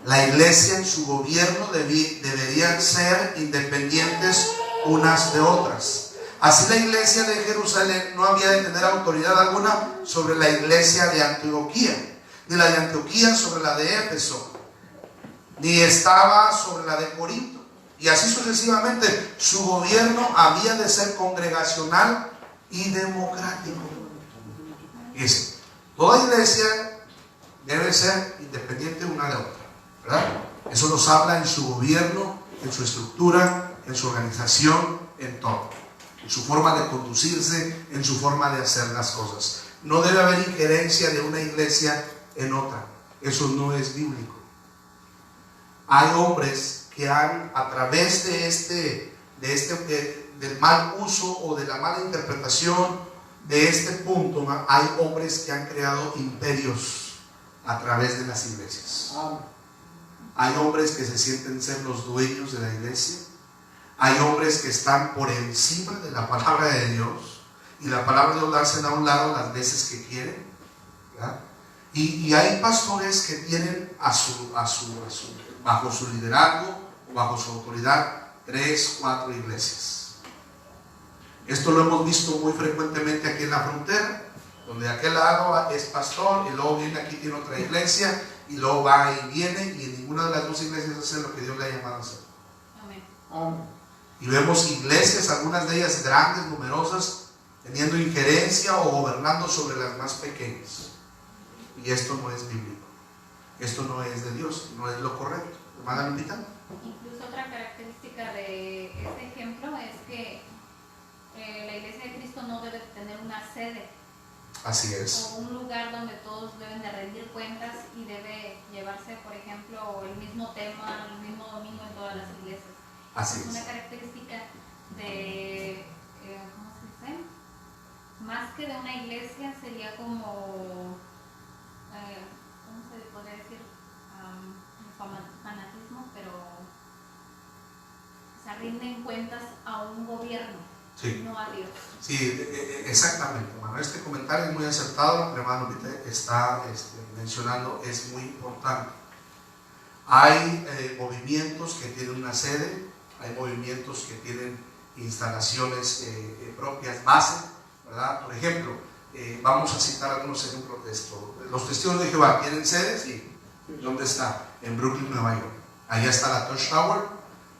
La iglesia en su gobierno deberían ser independientes unas de otras. Así la iglesia de Jerusalén no había de tener autoridad alguna sobre la iglesia de Antioquía, ni la de Antioquía sobre la de Éfeso, ni estaba sobre la de Corinto. Y así sucesivamente, su gobierno había de ser congregacional y democrático. Fíjense, toda iglesia debe ser independiente una de otra, ¿verdad? Eso nos habla en su gobierno, en su estructura, en su organización, en todo, en su forma de conducirse, en su forma de hacer las cosas. No debe haber injerencia de una iglesia en otra. Eso no es bíblico. Hay hombres que han, a través del mal uso o de la mala interpretación de este punto, hay hombres que han creado imperios a través de las iglesias. Hay hombres que se sienten ser los dueños de la iglesia. Hay hombres que están por encima de la palabra de Dios, y la palabra de Dios la hacen a un lado las veces que quieren, ¿verdad? Y hay pastores que tienen bajo su liderazgo, bajo su autoridad, 3, 4 iglesias. Esto lo hemos visto muy frecuentemente aquí en la frontera, donde de aquel lado es pastor y luego viene aquí, tiene otra iglesia, y luego va y viene, y en ninguna de las dos iglesias hace lo que Dios le ha llamado a hacer. Amén. Y vemos iglesias, algunas de ellas grandes, numerosas, teniendo injerencia o gobernando sobre las más pequeñas. Y esto no es bíblico. Esto no es de Dios, no es lo correcto. ¿Hermana Lupita? Incluso otra característica de este ejemplo es que la iglesia de Cristo no debe tener una sede. Así es. O un lugar donde todos deben de rendir cuentas y debe llevarse, por ejemplo, el mismo tema, el mismo domingo en todas las iglesias. Así es es. Una característica de, ¿cómo se dice? Más que de una iglesia, sería como, ¿cómo se podría decir? Fanatismo, pero se rinden cuentas a un gobierno, sí, no a Dios. Sí, exactamente, hermano. Este comentario es muy acertado, hermano, que está mencionando, es muy importante. Hay movimientos que tienen una sede, hay movimientos que tienen instalaciones propias, base, ¿verdad? Por ejemplo, vamos a citar algunos ejemplos de esto. Los testigos de Jehová tienen sedes, sí. ¿Dónde está? En Brooklyn, Nueva York. Allá está la Touchtower,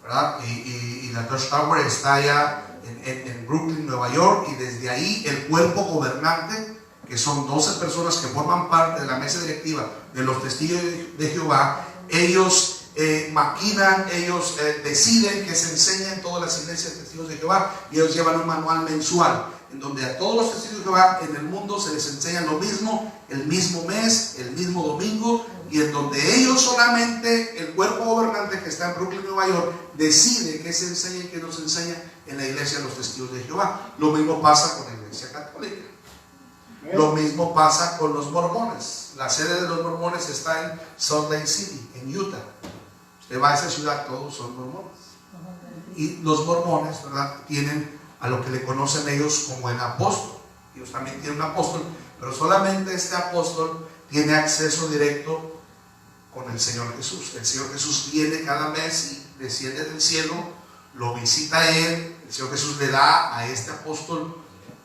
¿verdad? Y la Touchtower está allá en Brooklyn, Nueva York, y desde ahí el cuerpo gobernante, que son 12 personas que forman parte de la mesa directiva de los testigos de Jehová, ellos maquinan, ellos deciden que se enseña en todas las iglesias de testigos de Jehová, y ellos llevan un manual mensual en donde a todos los testigos de Jehová en el mundo se les enseña lo mismo, el mismo mes, el mismo domingo, y en donde ellos solamente, el cuerpo gobernante que está en Brooklyn, Nueva York, decide qué se enseña y qué no se enseña en la iglesia de los testigos de Jehová. Lo mismo pasa con la iglesia católica. Lo mismo pasa con los mormones. La sede de los mormones está en Salt Lake City, en Utah. Usted va a esa ciudad, todos son mormones. Y los mormones, ¿verdad?, tienen a lo que le conocen ellos como el apóstol. Ellos también tienen un apóstol, pero solamente este apóstol tiene acceso directo con el Señor Jesús. El Señor Jesús viene cada mes y desciende del cielo, lo visita a él. El Señor Jesús le da a este apóstol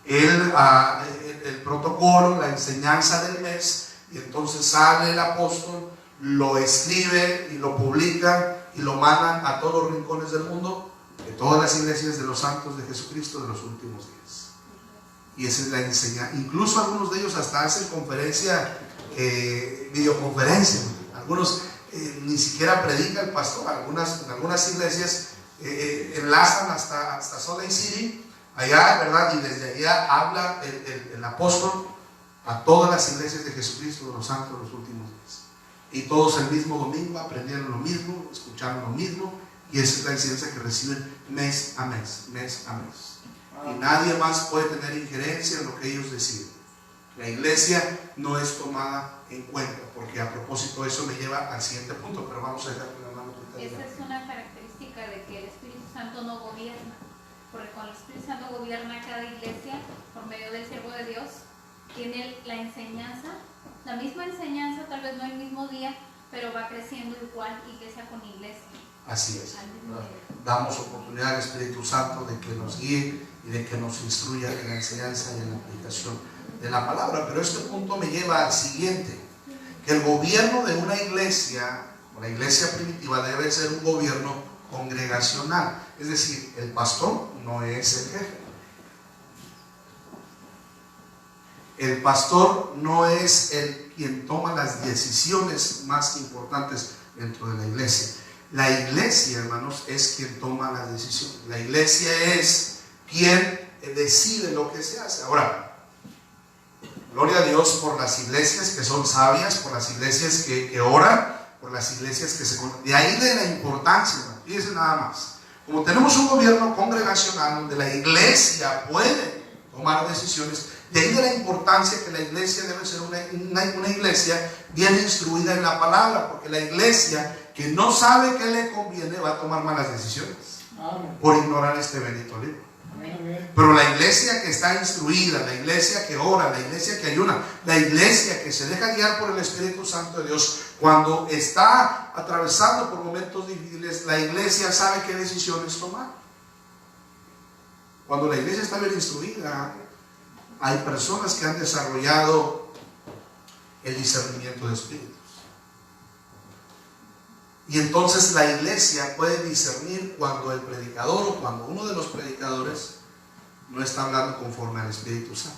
el protocolo, la enseñanza del mes, y entonces sale el apóstol, lo escribe y lo publica y lo mandan a todos los rincones del mundo, de todas las iglesias de los santos de Jesucristo de los últimos días. Y esa es la enseñanza. Incluso algunos de ellos hasta hacen conferencia, videoconferencia. Algunos ni siquiera predica el pastor. En algunas iglesias enlazan hasta Salt Lake City, allá, ¿verdad? Y desde allá habla el apóstol a todas las iglesias de Jesucristo de los santos de los últimos días. Y todos el mismo domingo aprendieron lo mismo, escucharon lo mismo, y esa es la enseñanza que reciben mes a mes, mes a mes. Y nadie más puede tener injerencia en lo que ellos deciden. La iglesia no es tomada en cuenta, porque a propósito eso me lleva al siguiente punto, pero vamos a dejar que la mano. Esa es una característica de que el Espíritu Santo no gobierna, porque cuando el Espíritu Santo gobierna cada iglesia por medio del siervo de Dios, tiene la enseñanza, la misma enseñanza, tal vez no el mismo día, pero va creciendo igual iglesia con iglesia. Así es. Damos oportunidad al Espíritu Santo de que nos guíe y de que nos instruya en la enseñanza y en la aplicación de la palabra. Pero este punto me lleva al siguiente, que el gobierno de una iglesia, o la iglesia primitiva, debe ser un gobierno congregacional. Es decir, el pastor no es el jefe. El pastor no es quien toma las decisiones más importantes dentro de la iglesia. La iglesia, hermanos, es quien toma las decisiones. La iglesia es quien decide lo que se hace. Ahora, gloria a Dios por las iglesias que son sabias, por las iglesias que oran, por las iglesias que se... De ahí de la importancia, fíjense nada más. Como tenemos un gobierno congregacional donde la iglesia puede tomar decisiones, de ahí de la importancia que la iglesia debe ser una iglesia bien instruida en la palabra, porque la iglesia que no sabe qué le conviene va a tomar malas decisiones. Amén. Por ignorar este bendito libro. Amén. Pero la iglesia que está instruida, la iglesia que ora, la iglesia que ayuna, la iglesia que se deja guiar por el Espíritu Santo de Dios, cuando está atravesando por momentos difíciles, la iglesia sabe qué decisiones tomar. Cuando la iglesia está bien instruida, hay personas que han desarrollado el discernimiento de espíritus. Y entonces la iglesia puede discernir cuando el predicador o cuando uno de los predicadores no está hablando conforme al Espíritu Santo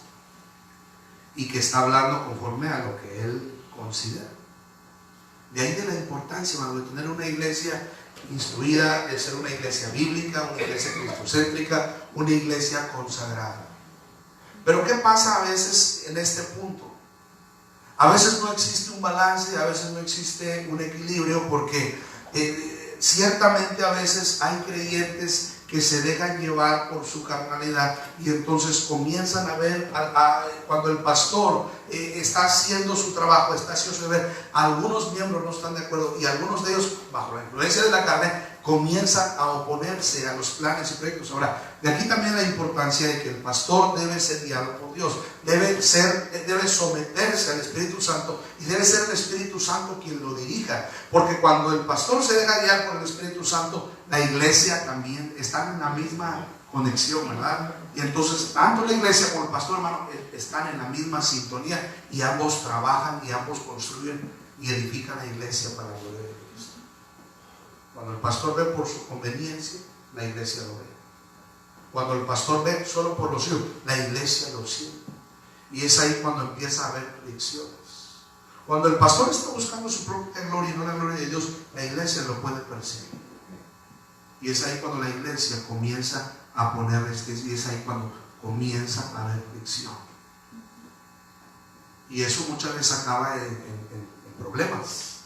y que está hablando conforme a lo que él considera. De ahí de la importancia, hermano, de tener una iglesia instruida, de ser una iglesia bíblica, una iglesia cristocéntrica, una iglesia consagrada. Pero ¿qué pasa a veces en este punto? A veces no existe un balance, a veces no existe un equilibrio, porque ciertamente a veces hay creyentes que se dejan llevar por su carnalidad y entonces comienzan a ver cuando el pastor está haciendo su trabajo, está haciendo su deber, algunos miembros no están de acuerdo y algunos de ellos, bajo la influencia de la carne, comienzan a oponerse a los planes y proyectos. Ahora, de aquí también la importancia de que el pastor debe ser guiado por Dios, debe someterse al Espíritu Santo y debe ser el Espíritu Santo quien lo dirija, porque cuando el pastor se deja guiar por el Espíritu Santo, la iglesia también está en la misma conexión, ¿verdad? Y entonces tanto la iglesia como el pastor, hermano, están en la misma sintonía y ambos trabajan y ambos construyen y edifican la iglesia para la gloria de Cristo. Cuando el pastor ve por su conveniencia, la iglesia lo ve. Cuando el pastor ve solo por los hijos, la iglesia lo sigue. Y es ahí cuando empieza a haber fricciones. Cuando el pastor está buscando su propia gloria y no la gloria de Dios, la iglesia lo puede perseguir. Y es ahí cuando la iglesia comienza a poner resistencia, y es ahí cuando comienza a haber fricción. Y eso muchas veces acaba en problemas.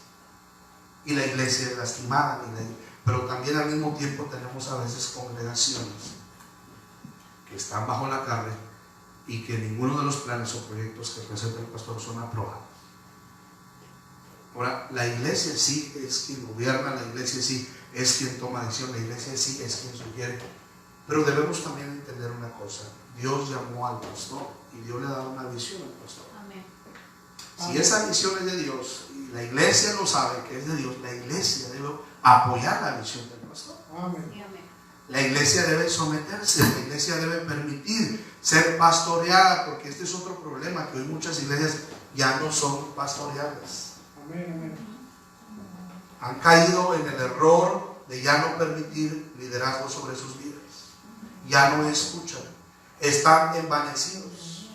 Y la iglesia es lastimada. Pero también al mismo tiempo tenemos a veces congregaciones que están bajo la carne y que ninguno de los planes o proyectos que presenta el pastor son aprobados. Ahora, la iglesia sí es quien gobierna, la iglesia sí es quien toma decisión, la iglesia sí es quien sugiere. Pero debemos también entender una cosa: Dios llamó al pastor y Dios le ha dado una visión al pastor. Amén. Si esa visión es de Dios y la iglesia lo sabe que es de Dios, la iglesia debe apoyar la visión del pastor. Amén. Sí, amén. La iglesia debe someterse, la iglesia debe permitir ser pastoreada, porque este es otro problema, que hoy muchas iglesias ya no son pastoreadas. Amén, amén. Han caído en el error de ya no permitir liderazgo sobre sus vidas. Ya no escuchan, están envanecidos.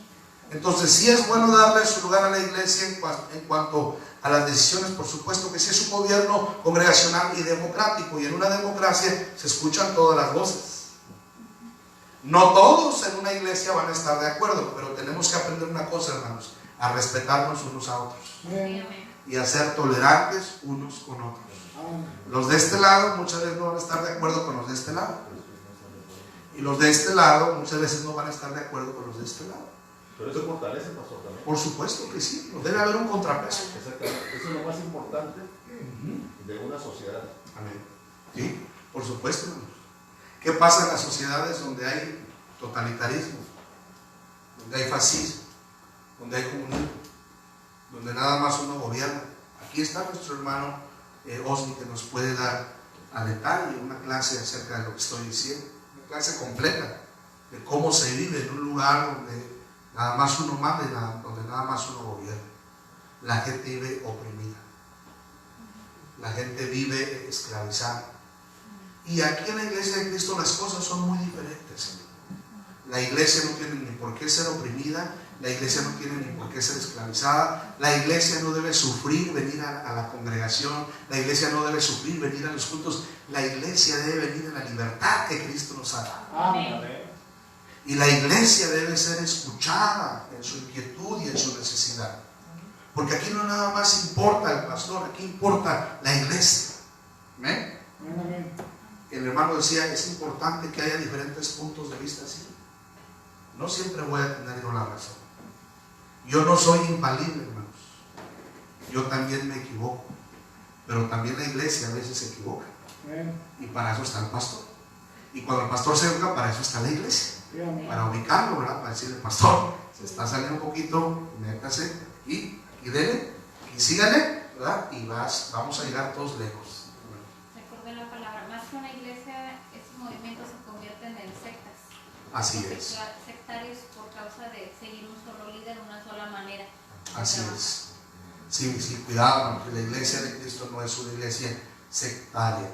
Entonces sí es bueno darle su lugar a la iglesia en cuanto a las decisiones, por supuesto que sí es un gobierno congregacional y democrático, y en una democracia se escuchan todas las voces. No todos en una iglesia van a estar de acuerdo, pero tenemos que aprender una cosa, hermanos: a respetarnos unos a otros Sí, amén. y a ser tolerantes unos con otros. Los de este lado muchas veces no van a estar de acuerdo con los de este lado, y los de este lado muchas veces no van a estar de acuerdo con los de este lado. Pero eso fortalece, pastor, también. Por supuesto que sí, debe haber un contrapeso. Exactamente. Eso es lo más importante de una sociedad. Amén. Sí, por supuesto, hermanos. ¿Qué pasa en las sociedades donde hay totalitarismo, donde hay fascismo, donde hay comunismo, donde nada más uno gobierna? Aquí está nuestro hermano Osni, que nos puede dar a detalle una clase acerca de lo que estoy diciendo, una clase completa de cómo se vive en un lugar donde nada más uno manda y donde nada más uno gobierna. La gente vive oprimida, la gente vive esclavizada. Y aquí en la iglesia de Cristo las cosas son muy diferentes. La iglesia no tiene ni por qué ser oprimida, la iglesia no tiene ni por qué ser esclavizada, la iglesia no debe sufrir venir a la congregación, la iglesia no debe sufrir venir a los cultos, la iglesia debe venir en la libertad que Cristo nos ha dado. Amén. Y la iglesia debe ser escuchada en su inquietud y en su necesidad. Porque aquí no nada más importa el pastor, aquí importa la iglesia. ¿Amén? Amén. El hermano decía: es importante que haya diferentes puntos de vista así. No siempre voy a tener yo la razón. Yo no soy infalible, hermanos. Yo también me equivoco. Pero también la iglesia a veces se equivoca. Amén. Y para eso está el pastor. Y cuando el pastor se equivoca, para eso está la iglesia. Sí, amén. Para ubicarlo, ¿verdad? Para decirle: pastor, se está saliendo un poquito, métase y dele, y sígale, ¿verdad? Y vamos a llegar todos lejos. Recordé la palabra, más que una iglesia, esos movimientos se convierten en sectas. Así Los es. sectarios por causa de seguir un solo líder, una sola manera. de Así trabajar. es. Sí, cuidado, porque la iglesia de Cristo no es una iglesia sectaria.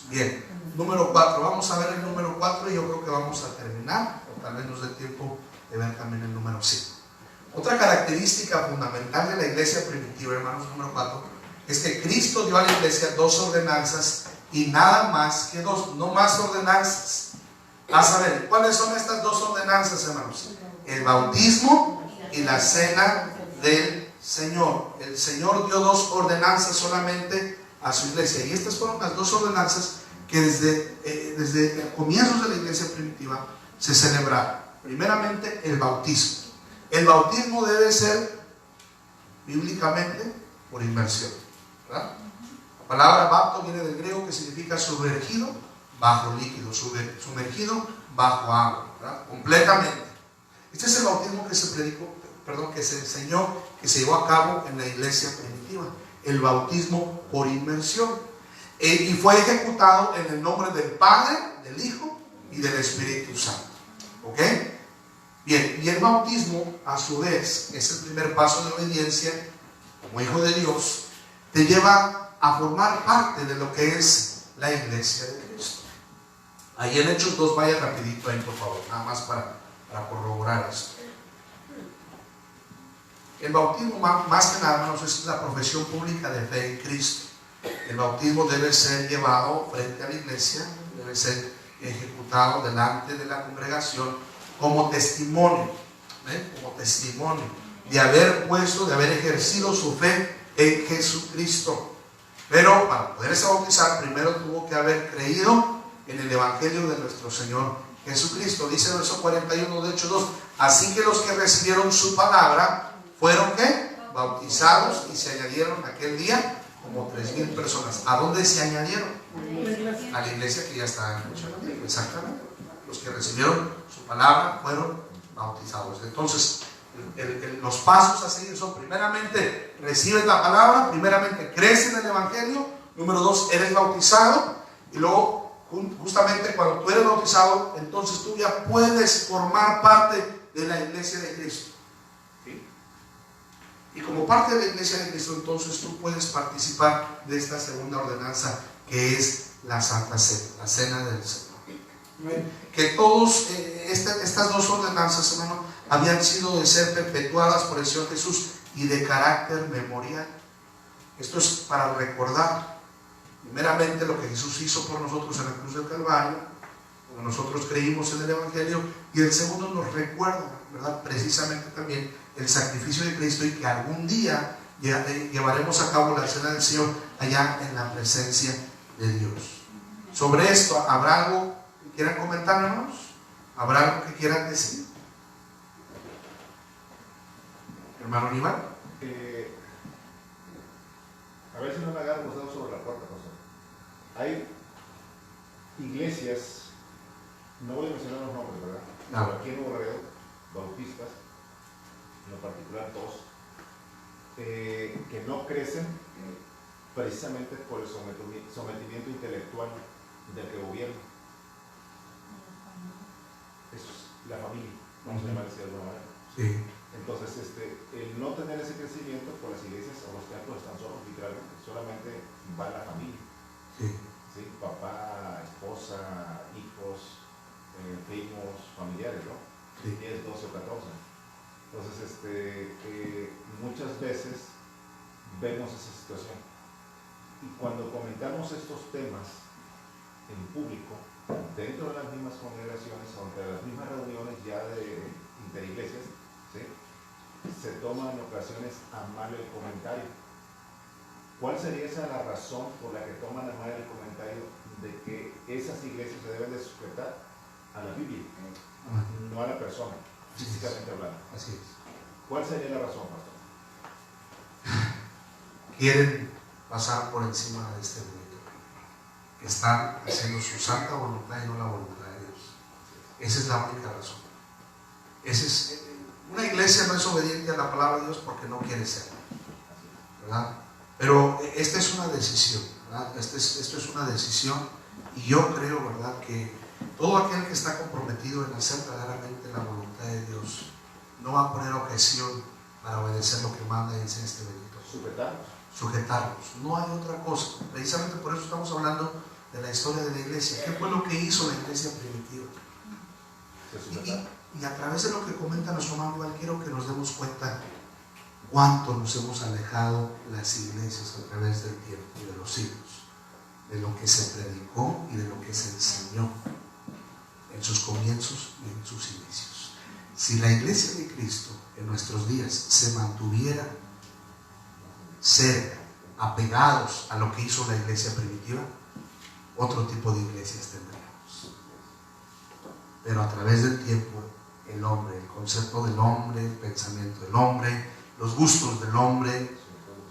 Bien, número 4. Vamos a ver el número 4 y yo creo que vamos a terminar, o tal vez nos dé tiempo de ver también el número 5. Otra característica fundamental de la iglesia primitiva, hermanos, número 4, es que Cristo dio a la iglesia 2 ordenanzas y nada más que 2, no más ordenanzas. A saber, ¿cuáles son estas 2 ordenanzas, hermanos? El bautismo y la cena del Señor. El Señor dio 2 ordenanzas solamente a su iglesia, y estas fueron las 2 ordenanzas que desde comienzos de la iglesia primitiva se celebraron. Primeramente, el bautismo. El bautismo debe ser bíblicamente por inmersión, ¿verdad? La palabra bapto viene del griego, que significa sumergido bajo líquido, sumergido bajo agua, ¿verdad? Completamente. Este es el bautismo que se enseñó, que se llevó a cabo en la iglesia primitiva. El bautismo por inmersión. Y fue ejecutado en el nombre del Padre, del Hijo y del Espíritu Santo. ¿Ok? Bien, y el bautismo, a su vez, es el primer paso de obediencia, como hijo de Dios, te lleva a formar parte de lo que es la iglesia de Cristo. Ahí en Hechos 2, vaya rapidito ahí por favor, nada más para corroborar esto. El bautismo, más que nada, hermanos, es la profesión pública de fe en Cristo. El bautismo debe ser llevado frente a la iglesia, debe ser ejecutado delante de la congregación como testimonio, como testimonio de haber puesto, de haber ejercido su fe en Jesucristo. Pero para poderse bautizar, primero tuvo que haber creído en el Evangelio de nuestro Señor Jesucristo. Dice el verso 41 de Hechos 2: así que los que recibieron su palabra fueron ¿qué? Bautizados, y se añadieron aquel día como 3,000 personas. ¿A dónde se añadieron? A la iglesia que ya está en Jerusalén. Exactamente. Los que recibieron su palabra fueron bautizados. Entonces, los pasos a seguir son: primeramente, recibes la palabra; primeramente, crees en el Evangelio; número 2, eres bautizado; y luego, justamente cuando tú eres bautizado, entonces tú ya puedes formar parte de la iglesia de Cristo. ¿Sí? Y como parte de la iglesia de Cristo, entonces tú puedes participar de esta segunda ordenanza, que es la Santa Cena, la Cena del Señor. Que todos estas dos ordenanzas, hermano, habían sido de ser perpetuadas por el Señor Jesús y de carácter memorial. Esto es para recordar primeramente lo que Jesús hizo por nosotros en la cruz del Calvario, cuando nosotros creímos en el Evangelio, y el segundo nos recuerda, ¿verdad?, precisamente también el sacrificio de Cristo, y que algún día llevaremos a cabo la Cena del Señor allá en la presencia de Dios. Sobre esto, ¿habrá algo que quieran comentar, hermanos? ¿Habrá algo que quieran decir? Hermano Aníbal. A ver si no me agarro los dedos sobre la puerta, José. Hay iglesias, no voy a mencionar los nombres, ¿verdad? No. Pero aquí en Nuevo Laredo, bautistas, en lo particular dos, que no crecen precisamente por el sometimiento intelectual del que gobierna. Eso es la familia, vamos a llamar así de alguna manera. Sí. Entonces, el no tener ese crecimiento, por las iglesias o los templos están solos, literalmente, solamente va la familia. Sí. ¿Sí? Papá, esposa, hijos, primos, familiares, ¿no? Sí. 10, 12 o 14. Entonces, muchas veces vemos esa situación. Y cuando comentamos estos temas en público, dentro de las mismas congregaciones o entre las mismas reuniones ya de interiglesias, ¿sí?, se toma en ocasiones a mal el comentario. ¿Cuál sería esa la razón por la que toman a mal el comentario de que esas iglesias se deben de sujetar a la Biblia, no a la persona, físicamente hablando? Así es. ¿Cuál sería la razón, pastor? Quieren pasar por encima de este mundo. Están haciendo su santa voluntad y no la voluntad de Dios. Esa es la única razón. Una iglesia no es obediente a la palabra de Dios porque no quiere ser, ¿verdad? Pero esta es una decisión, ¿verdad? Esto es una decisión, y yo creo, ¿verdad?, que todo aquel que está comprometido en hacer verdaderamente la voluntad de Dios no va a poner objeción para obedecer lo que manda y dice este bendito. Sujetarnos. No hay otra cosa. Precisamente por eso estamos hablando de la historia de la iglesia. ¿Qué fue lo que hizo la iglesia primitiva? Y a través de lo que comenta nuestro hermano Iván, quiero que nos demos cuenta cuánto nos hemos alejado las iglesias a través del tiempo y de los siglos, de lo que se predicó y de lo que se enseñó en sus comienzos y en sus inicios. Si la iglesia de Cristo en nuestros días se mantuviera cerca, apegados a lo que hizo la iglesia primitiva, otro tipo de iglesias tendríamos. Pero a través del tiempo, el hombre, el concepto del hombre, el pensamiento del hombre, los gustos del hombre,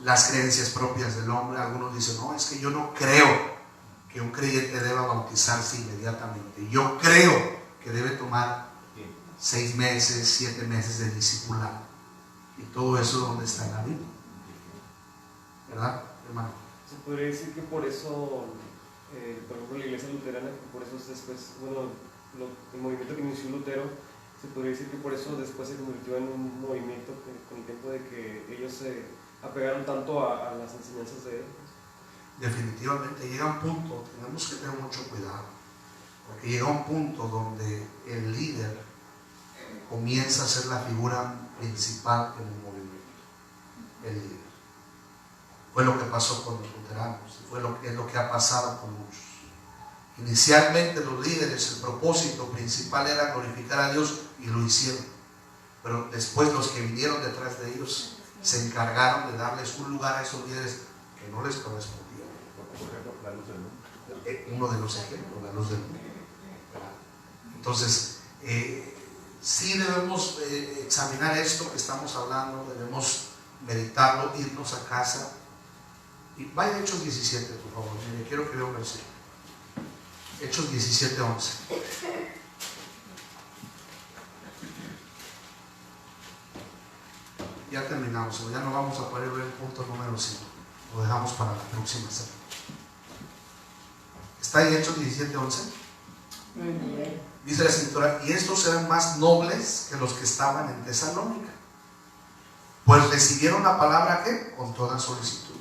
las creencias propias del hombre. Algunos dicen: no, es que yo no creo que un creyente deba bautizarse inmediatamente. Yo creo que debe tomar 6 meses, 7 meses de discipulado. Y todo eso, ¿dónde está en la Biblia? ¿Verdad, hermano? Se podría decir que por eso, por ejemplo, la iglesia luterana, por eso después, bueno, el movimiento que inició Lutero, se podría decir que por eso después se convirtió en un movimiento con el tiempo de que ellos se apegaron tanto a las enseñanzas de él. Definitivamente llega un punto, tenemos que tener mucho cuidado, porque llega un punto donde el líder comienza a ser la figura principal en el movimiento, el líder. Fue lo que pasó con los luteranos, es lo que ha pasado con muchos. Inicialmente los líderes, el propósito principal era glorificar a Dios y lo hicieron, pero después los que vinieron detrás de ellos se encargaron de darles un lugar a esos líderes que no les correspondía. Por ejemplo, la luz del mundo. Uno de los ejemplos, la luz del mundo. Entonces, sí debemos examinar esto que estamos hablando, debemos meditarlo, irnos a casa. Y vaya a Hechos 17, por favor. Mire, quiero que vea un versículo. Hechos 17, 11. Ya terminamos, ya no vamos a poder ver el punto número 5. Lo dejamos para la próxima semana. ¿Está ahí Hechos 17, 11? Dice la escritura, y estos eran más nobles que los que estaban en Tesalónica, pues recibieron la palabra que con toda solicitud.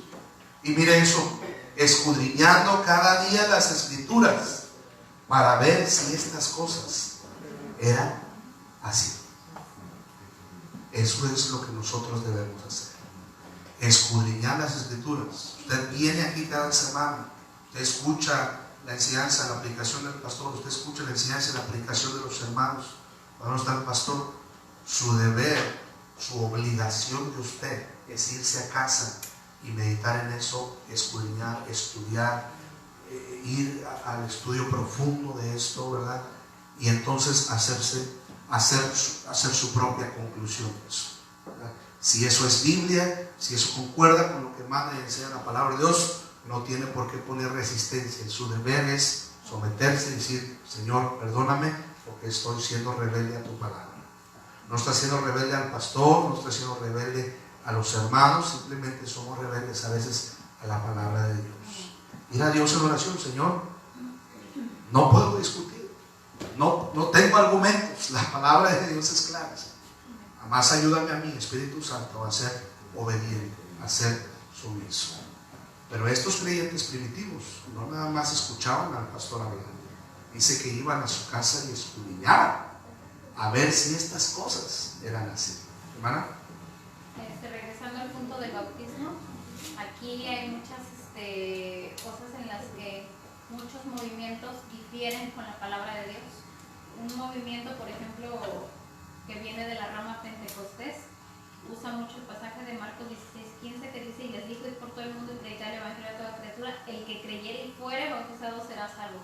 Y mire eso, escudriñando cada día las escrituras para ver si estas cosas eran así. Eso es lo que nosotros debemos hacer, escudriñar las escrituras. Usted viene aquí cada semana, usted escucha la enseñanza, la aplicación del pastor, usted escucha la enseñanza y la aplicación de los hermanos. Cuando no está el pastor, su deber, su obligación de usted es irse a casa y meditar en eso, escudriñar, estudiar, ir al estudio profundo de esto, ¿verdad? Y entonces hacer su propia conclusión de eso, ¿verdad? Si eso es Biblia, si eso concuerda con lo que manda y enseña la palabra de Dios, no tiene por qué poner resistencia. Su deber es someterse y decir, Señor, perdóname porque estoy siendo rebelde a tu palabra. No está siendo rebelde al pastor, no está siendo rebelde a los hermanos, simplemente somos rebeldes a veces a la palabra de Dios. Ir a Dios en oración, Señor, no puedo discutir, no tengo argumentos, la palabra de Dios es clara. Además ayúdame a mí, Espíritu Santo, a ser obediente, a ser sumiso. Pero estos creyentes primitivos no nada más escuchaban al pastor hablar, dice que iban a su casa y escudriñaban a ver si estas cosas eran así. ¿Hermana? Regresando al punto del bautismo, aquí hay muchas cosas en las que muchos movimientos difieren con la palabra de Dios. Un movimiento, por ejemplo, que viene de la rama pentecostés, usa mucho el pasaje de Marcos 16:15 que dice, y les dijo, ir por todo el mundo y predicar el evangelio a toda criatura, el que creyere y fuere bautizado será salvo.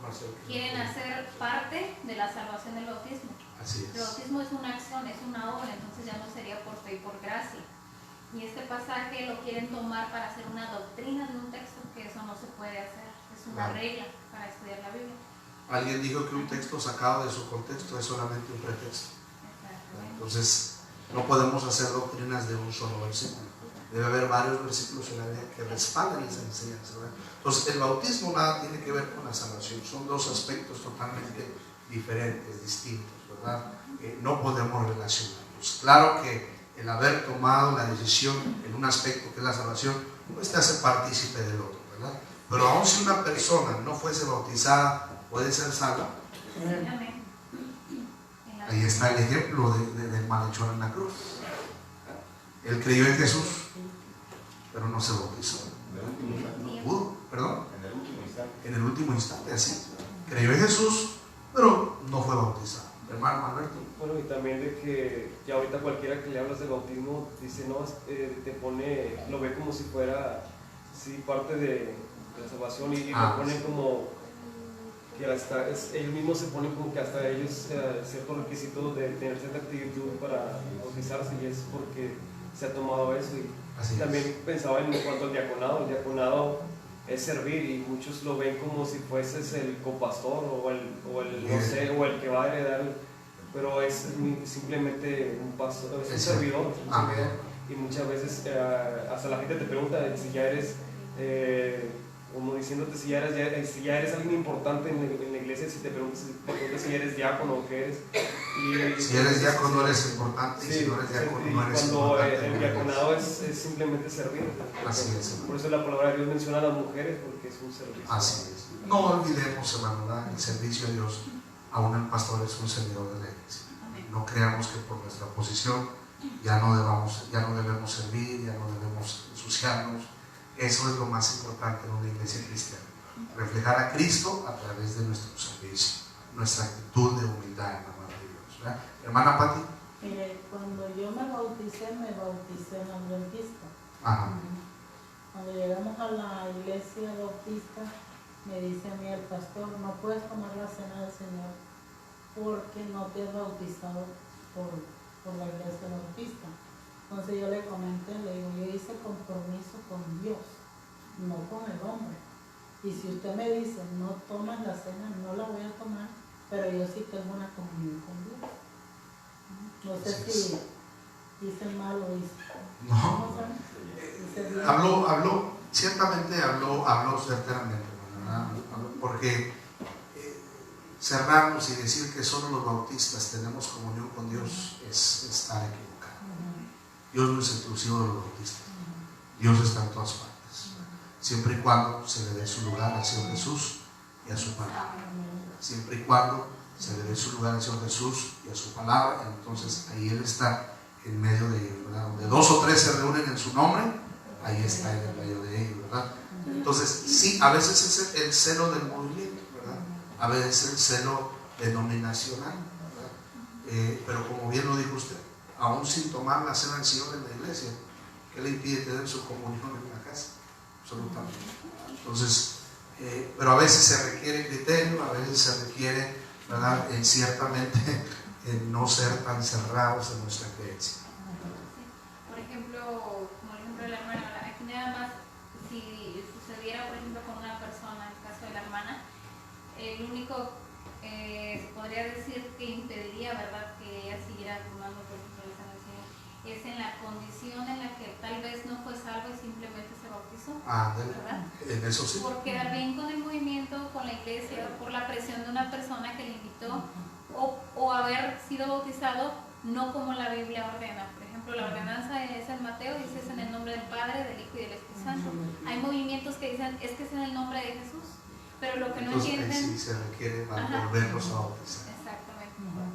Quieren hacer parte de la salvación del bautismo. Así es. El bautismo es una acción, es una obra, entonces ya no sería por fe y por gracia. Y este pasaje lo quieren tomar para hacer una doctrina de un texto, que eso no se puede hacer, es una regla para estudiar la Biblia. Alguien dijo que un texto sacado de su contexto es solamente un pretexto. Entonces, no podemos hacer doctrinas de un solo versículo. Debe haber varios versículos en la Biblia que respaldan esa enseñanza, ¿verdad? Entonces, el bautismo nada tiene que ver con la salvación. Son dos aspectos totalmente diferentes, distintos, ¿verdad? No podemos relacionarlos. Claro que el haber tomado la decisión en un aspecto que es la salvación, pues te hace partícipe del otro, ¿verdad? Pero aun si una persona no fuese bautizada, puede ser salva. Amén. Ahí está el ejemplo del malhechor en la cruz. Él creyó en Jesús, pero no se bautizó. No pudo, perdón. En el último instante. En el último instante, así. Creyó en Jesús, pero no fue bautizado. Hermano Alberto. Bueno, y también de que ya ahorita cualquiera que le hablas de bautismo dice, no, te pone, lo ve como si fuera parte de la salvación y lo ponen como que hasta ellos mismos se ponen como que hasta ellos ciertos requisitos de tener cierta actitud para bautizarse, y es porque se ha tomado eso. Y Así también es. pensaba en cuanto al diaconado. El diaconado es servir, y muchos lo ven como si fueses el copastor o el no sé, o el que va a heredar, pero es simplemente un pastor, es un servidor, y muchas veces hasta la gente te pregunta si ya eres como diciéndote si ya eres alguien importante en la iglesia, iglesia, si te preguntas si eres diácono o qué eres. Si eres diácono eres importante, y si no eres diácono no eres cuando importante. el diaconado es simplemente servir. Así es. Por eso la palabra de Dios menciona a las mujeres, porque es un servicio. Así es. No olvidemos, hermano, ¿verdad? El servicio a Dios, aún el pastor es un servidor de la iglesia. No creamos que por nuestra posición ya no debemos servir, ya no debemos ensuciarnos. Eso es lo más importante en una iglesia cristiana. Reflejar a Cristo a través de nuestro servicio, nuestra actitud de humildad en la mano de Dios, ¿verdad? Hermana Pati. Mire, cuando yo me bauticé en adventista. Ajá. Cuando llegamos a la iglesia bautista, me dice a mí el pastor, no puedes tomar la cena del Señor porque no te has bautizado por la iglesia bautista. Entonces yo le comenté, le digo, yo hice compromiso con Dios, no con el hombre. Y si usted me dice, no tomas la cena, no la voy a tomar, pero yo sí tengo una comunión con Dios. No sé si hice mal o hice. No. Ciertamente habló certeramente, ¿verdad? Porque cerrarnos y decir que solo los bautistas tenemos comunión con Dios es estar equivocado. Dios no es exclusivo de los bautistas. Dios está en todas partes. Siempre y cuando se le dé su lugar al Señor Jesús y a su palabra. Siempre y cuando se le dé su lugar al Señor Jesús y a su palabra, entonces ahí Él está en medio de ellos, ¿verdad? Donde 2 o 3 se reúnen en su nombre, ahí está Él en medio de ellos, ¿verdad? Entonces, sí, a veces es el celo del movimiento, ¿verdad? A veces el celo denominacional, ¿verdad? Pero como bien lo dijo usted, aún sin tomar la cena del Señor en la iglesia, ¿qué le impide tener su comunión en la casa? Absolutamente. Entonces, pero a veces se requiere criterio, a veces se requiere, ¿verdad? Ciertamente no ser tan cerrados en nuestra creencia. Por ejemplo, como el ejemplo de la hermana, aquí nada más, si sucediera, por ejemplo, con una persona, en el caso de la hermana, el único, se podría decir que impediría, ¿verdad?, que ella siguiera tomando, por ejemplo, la cena del Señor, es en la condición en la que tal vez no fue salvo y simplemente se bautizó, ¿verdad? En eso sí. Por quedar bien con el movimiento, con la iglesia, por la presión de una persona que le invitó, o haber sido bautizado no como la Biblia ordena. Por ejemplo, la ordenanza es en Mateo, dice es en el nombre del Padre, del Hijo y del Espíritu Santo. Hay movimientos que dicen es que es en el nombre de Jesús, pero lo que no Entonces, entienden... sí se requiere volverlos a bautizar. Exactamente.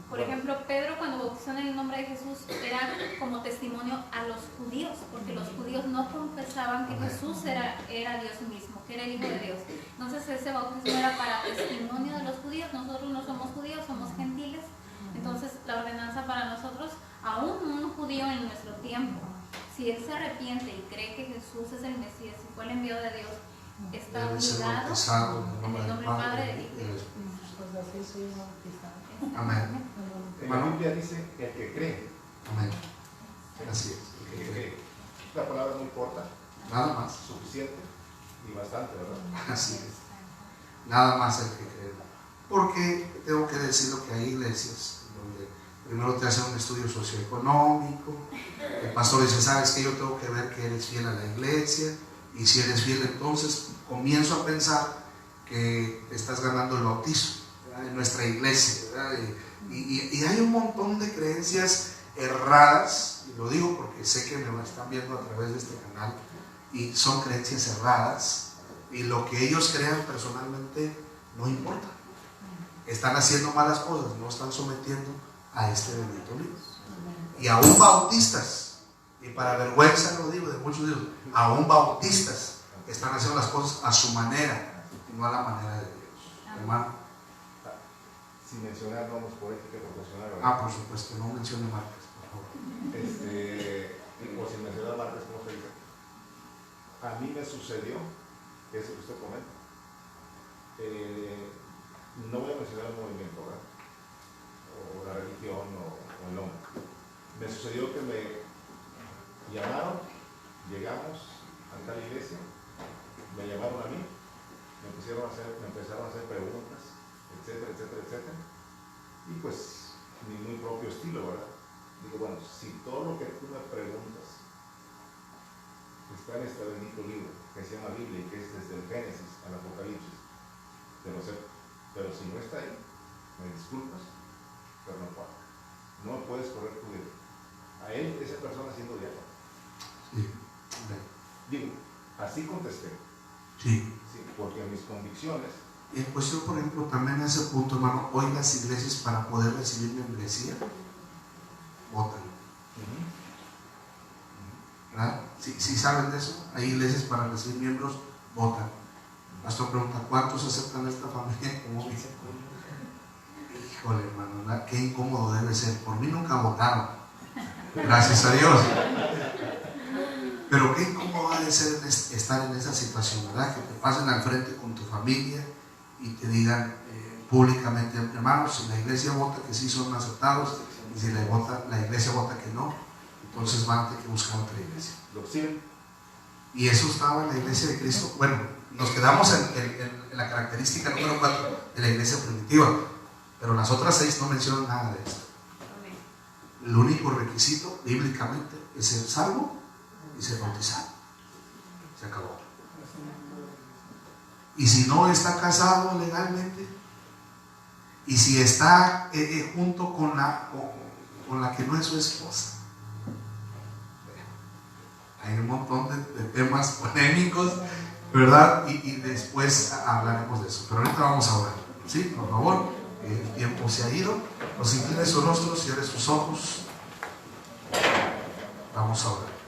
Por ejemplo, Pedro cuando bautizó en el nombre de Jesús era como testimonio a los judíos, porque los judíos no confesaban que Jesús era Dios mismo, que era el Hijo de Dios. Entonces ese bautismo era para testimonio de los judíos. Nosotros no somos judíos, somos gentiles. Entonces la ordenanza para nosotros, aún un judío en nuestro tiempo, si él se arrepiente y cree que Jesús es el Mesías y fue el enviado de Dios, está obligado en el nombre del Padre, del Hijo y del Espíritu. Pues así soy bautizada. Amén. La Biblia dice el que cree. Amén. Así es. El que cree. La palabra es muy corta, Nada más. suficiente y bastante, ¿verdad? Así es. Nada más el que cree. Porque tengo que decirlo que hay iglesias donde primero te hacen un estudio socioeconómico, el pastor dice, sabes que yo tengo que ver que eres fiel a la iglesia, y si eres fiel entonces comienzo a pensar que te estás ganando el bautizo, ¿verdad?, en nuestra iglesia, ¿verdad? Y hay un montón de creencias erradas, y lo digo porque sé que me están viendo a través de este canal, y son creencias erradas, y lo que ellos crean personalmente no importa. Están haciendo malas cosas, no están sometiendo a este bendito libro. Y aún bautistas, y para vergüenza lo digo de muchos de ellos, aún bautistas están haciendo las cosas a su manera y no a la manera de Dios. Hermano. Sin mencionar nombres por ética profesional, ¿verdad? Por supuesto, no mencione marcas, por favor. O sin mencionar marcas, ¿cómo se dice? A mí me sucedió eso que usted comenta. No voy a mencionar el movimiento, ¿verdad? O la religión o el nombre. Me sucedió que me llamaron, llegamos a la iglesia, me llamaron a mí, me empezaron a hacer preguntas, etcétera, etcétera, etcétera. Y pues, mi muy propio estilo, ¿verdad? Digo, bueno, si todo lo que tú me preguntas está en este bendito libro que se llama Biblia y que es desde el Génesis al Apocalipsis, te lo acepto. pero si no está ahí, me disculpas, pero no puedo. No me puedes correr tu vida. A él, esa persona siendo diácono. Sí. Digo, así contesté. Sí. Sí, porque mis convicciones. Y en cuestión, por ejemplo, también a ese punto, hermano, hoy las iglesias para poder recibir membresía votan. ¿Verdad? Si saben de eso, hay iglesias para recibir miembros, votan. El pastor pregunta, ¿cuántos aceptan esta familia? ¿Cómo dice? Híjole, hermano, ¿verdad? Qué incómodo debe ser. Por mí nunca votaron. Gracias a Dios. Pero qué incómodo ha de ser estar en esa situación, ¿verdad? Que te pasen al frente con tu familia y te digan públicamente, hermanos, si la iglesia vota que sí son aceptados y si la iglesia vota que no, entonces van a tener que buscar otra iglesia. ¿Lo siguen? Y eso estaba en la iglesia de Cristo. Bueno, nos quedamos en la característica número 4 de la iglesia primitiva, pero las otras 6 no mencionan nada de esto. El único requisito bíblicamente es ser salvo y ser bautizado. Se acabó. Y si no está casado legalmente, y si está junto con la que no es su esposa, hay un montón de temas polémicos, ¿verdad? Y después hablaremos de eso. Pero ahorita vamos a orar. ¿Sí? Por favor, el tiempo se ha ido. Los incline su rostro, cierre sus ojos. Vamos a orar.